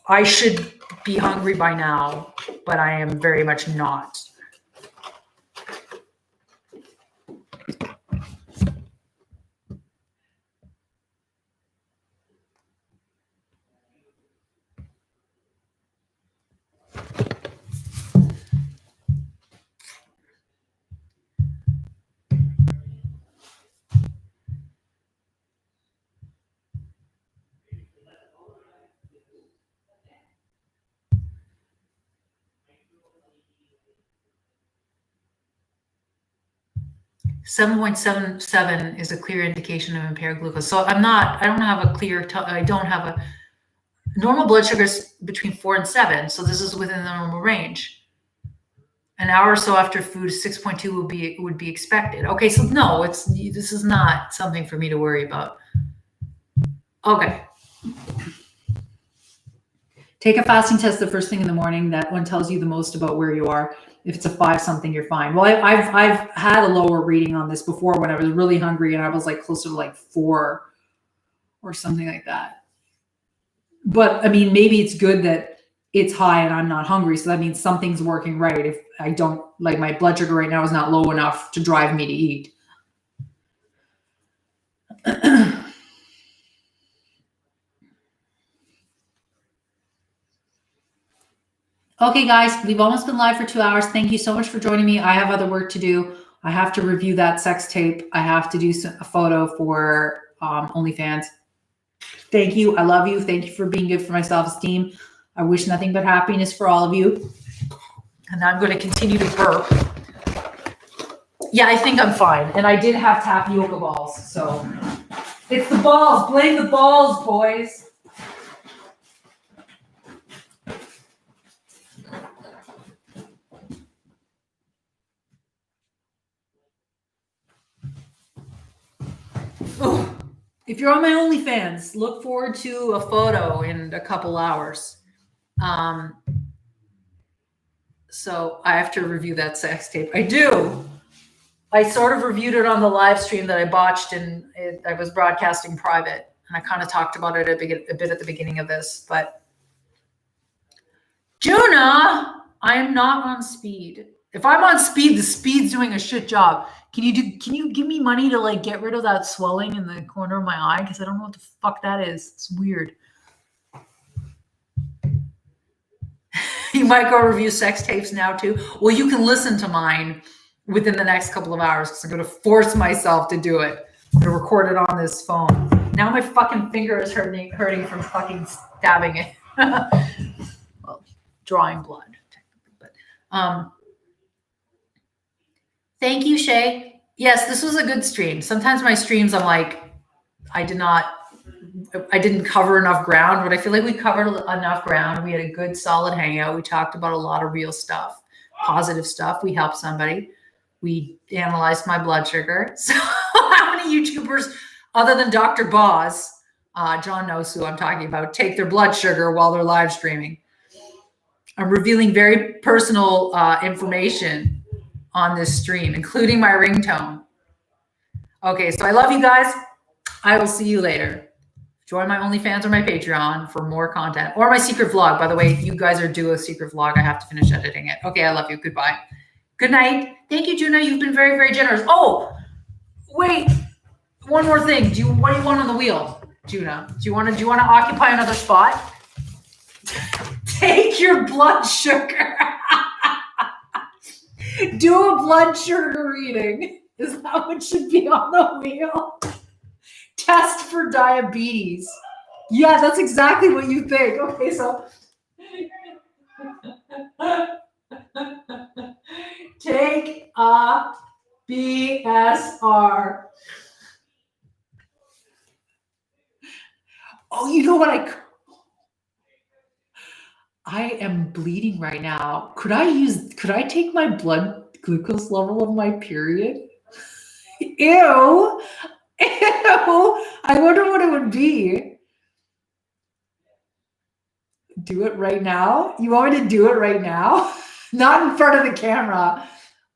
S1: I should be hungry by now, but I am very much not. .77 is a clear indication of impaired glucose. So I don't have a normal blood sugars between 4 and 7. So this is within the normal range. An hour or so after food, 6.2 would be expected. Okay, so no, this is not something for me to worry about. Okay. Take a fasting test the first thing in the morning. That one tells you the most about where you are. If it's a 5 something, you're fine. Well, I've had a lower reading on this before when I was really hungry and I was like closer to like 4 or something like that. But I mean, maybe it's good that it's high and I'm not hungry. So that means something's working right. If I don't, like, my blood sugar right now is not low enough to drive me to eat. Okay, guys, we've almost been live for 2 hours. Thank you so much for joining me. I have other work to do. I have to review that sex tape. I have to do a photo for OnlyFans. Thank you. I love you. Thank you for being good for my self-esteem. I wish nothing but happiness for all of you. And I'm going to continue to burp. Yeah, I think I'm fine. And I did have tapioca balls. So it's the balls. Blame the balls, boys. Oh, if you're on my OnlyFans, look forward to a photo in a couple hours. So I have to review that sex tape. I do. I sort of reviewed it on the live stream that I botched, and I was broadcasting private, and I kind of talked about it a bit at the beginning of this. But Juna, I am not on speed. If I'm on speed, the speed's doing a shit job. Can you give me money to like get rid of that swelling in the corner of my eye? Because I don't know what the fuck that is. It's weird. You might go review sex tapes now too. Well, you can listen to mine within the next couple of hours because I'm going to force myself to do it. I'm going to record it on this phone. Now my fucking finger is hurting from fucking stabbing it. Well, drawing blood, technically. But thank you, Shay. Yes, this was a good stream. Sometimes my streams, I'm like, I didn't cover enough ground, but I feel like we covered enough ground. We had a good, solid hangout. We talked about a lot of real stuff, positive stuff. We helped somebody. We analyzed my blood sugar. So how many YouTubers, other than Dr. Boz, John knows who I'm talking about, take their blood sugar while they're live streaming? I'm revealing very personal information on this stream, including my ringtone. Okay, so I love you guys. I will see you later. Join my OnlyFans or my Patreon for more content, or my secret vlog. By the way, you guys are due a secret vlog. I have to finish editing it. Okay, I love you. Goodbye. Good night. Thank you, Juna. You've been very, very generous. Oh, wait. One more thing. What do you want on the wheel, Juna? Do you want to occupy another spot? Take your blood sugar. Do a blood sugar reading. Is that what should be on the wheel? Test for diabetes. Yeah, that's exactly what you think. Okay, so take a BSR. Oh, you know what I am bleeding right now. Could I take my blood glucose level of my period? Ew. Ew. I wonder what it would be. Do it right now? You want me to do it right now? Not in front of the camera.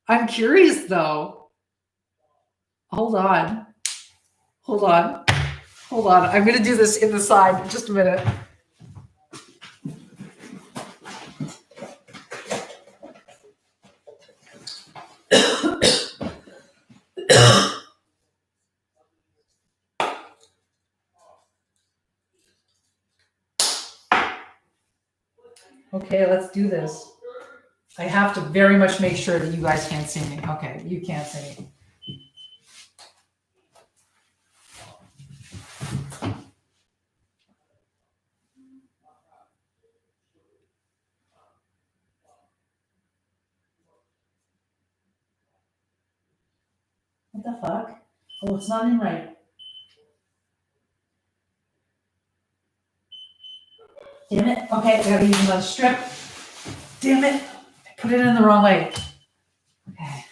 S1: I'm curious though. Hold on. I'm going to do this in the side. Just a minute. Okay, let's do this. I have to very much make sure that you guys can't see me. Okay, you can't see me. What the fuck? Oh, it's not in right. Damn it. Okay, I gotta use another strip. Damn it. I put it in the wrong way. Okay.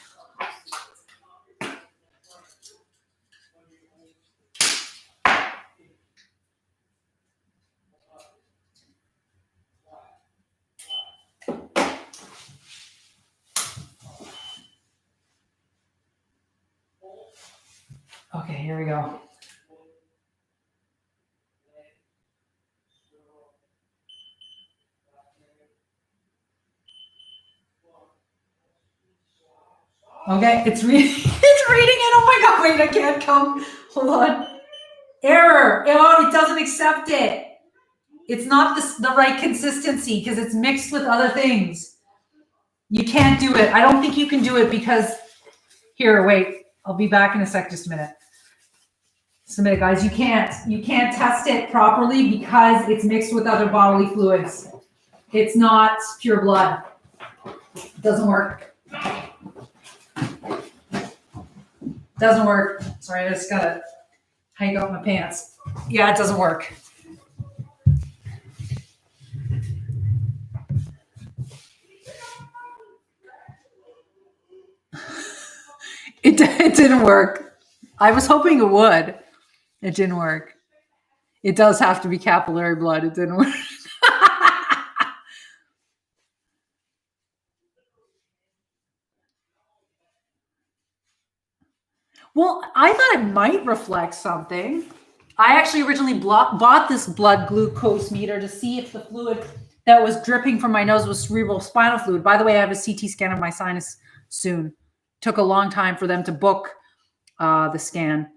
S1: Okay, here we go. Okay, it's reading it. Oh my god, wait, I can't come. Hold on. Error. Oh, it doesn't accept it. It's not the right consistency because it's mixed with other things. You can't do it. I don't think you can do it because, here, wait. I'll be back in a sec, just a minute. Just a minute, guys. You can't test it properly because it's mixed with other bodily fluids. It's not pure blood. It doesn't work. Doesn't work. Sorry, I just gotta hike up my pants. Yeah, it doesn't work. It didn't work. I was hoping it would. It didn't work. It does have to be capillary blood. It didn't work. Well, I thought it might reflect something. I actually originally bought this blood glucose meter to see if the fluid that was dripping from my nose was cerebral spinal fluid. By the way, I have a CT scan of my sinus soon. Took a long time for them to book the scan.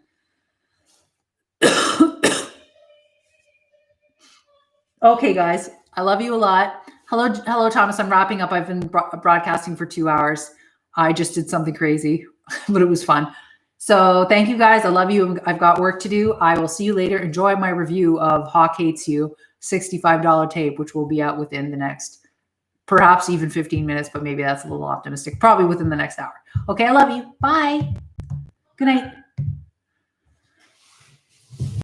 S1: Okay, guys, I love you a lot. Hello, Thomas. I'm wrapping up. I've been broadcasting for 2 hours. I just did something crazy, but it was fun. So thank you, guys. I love you. I've got work to do. I will see you later. Enjoy my review of Hawk Hates You, $65 tape, which will be out within the next, perhaps even 15 minutes, but maybe that's a little optimistic. Probably within the next hour. Okay, I love you. Bye. Good night.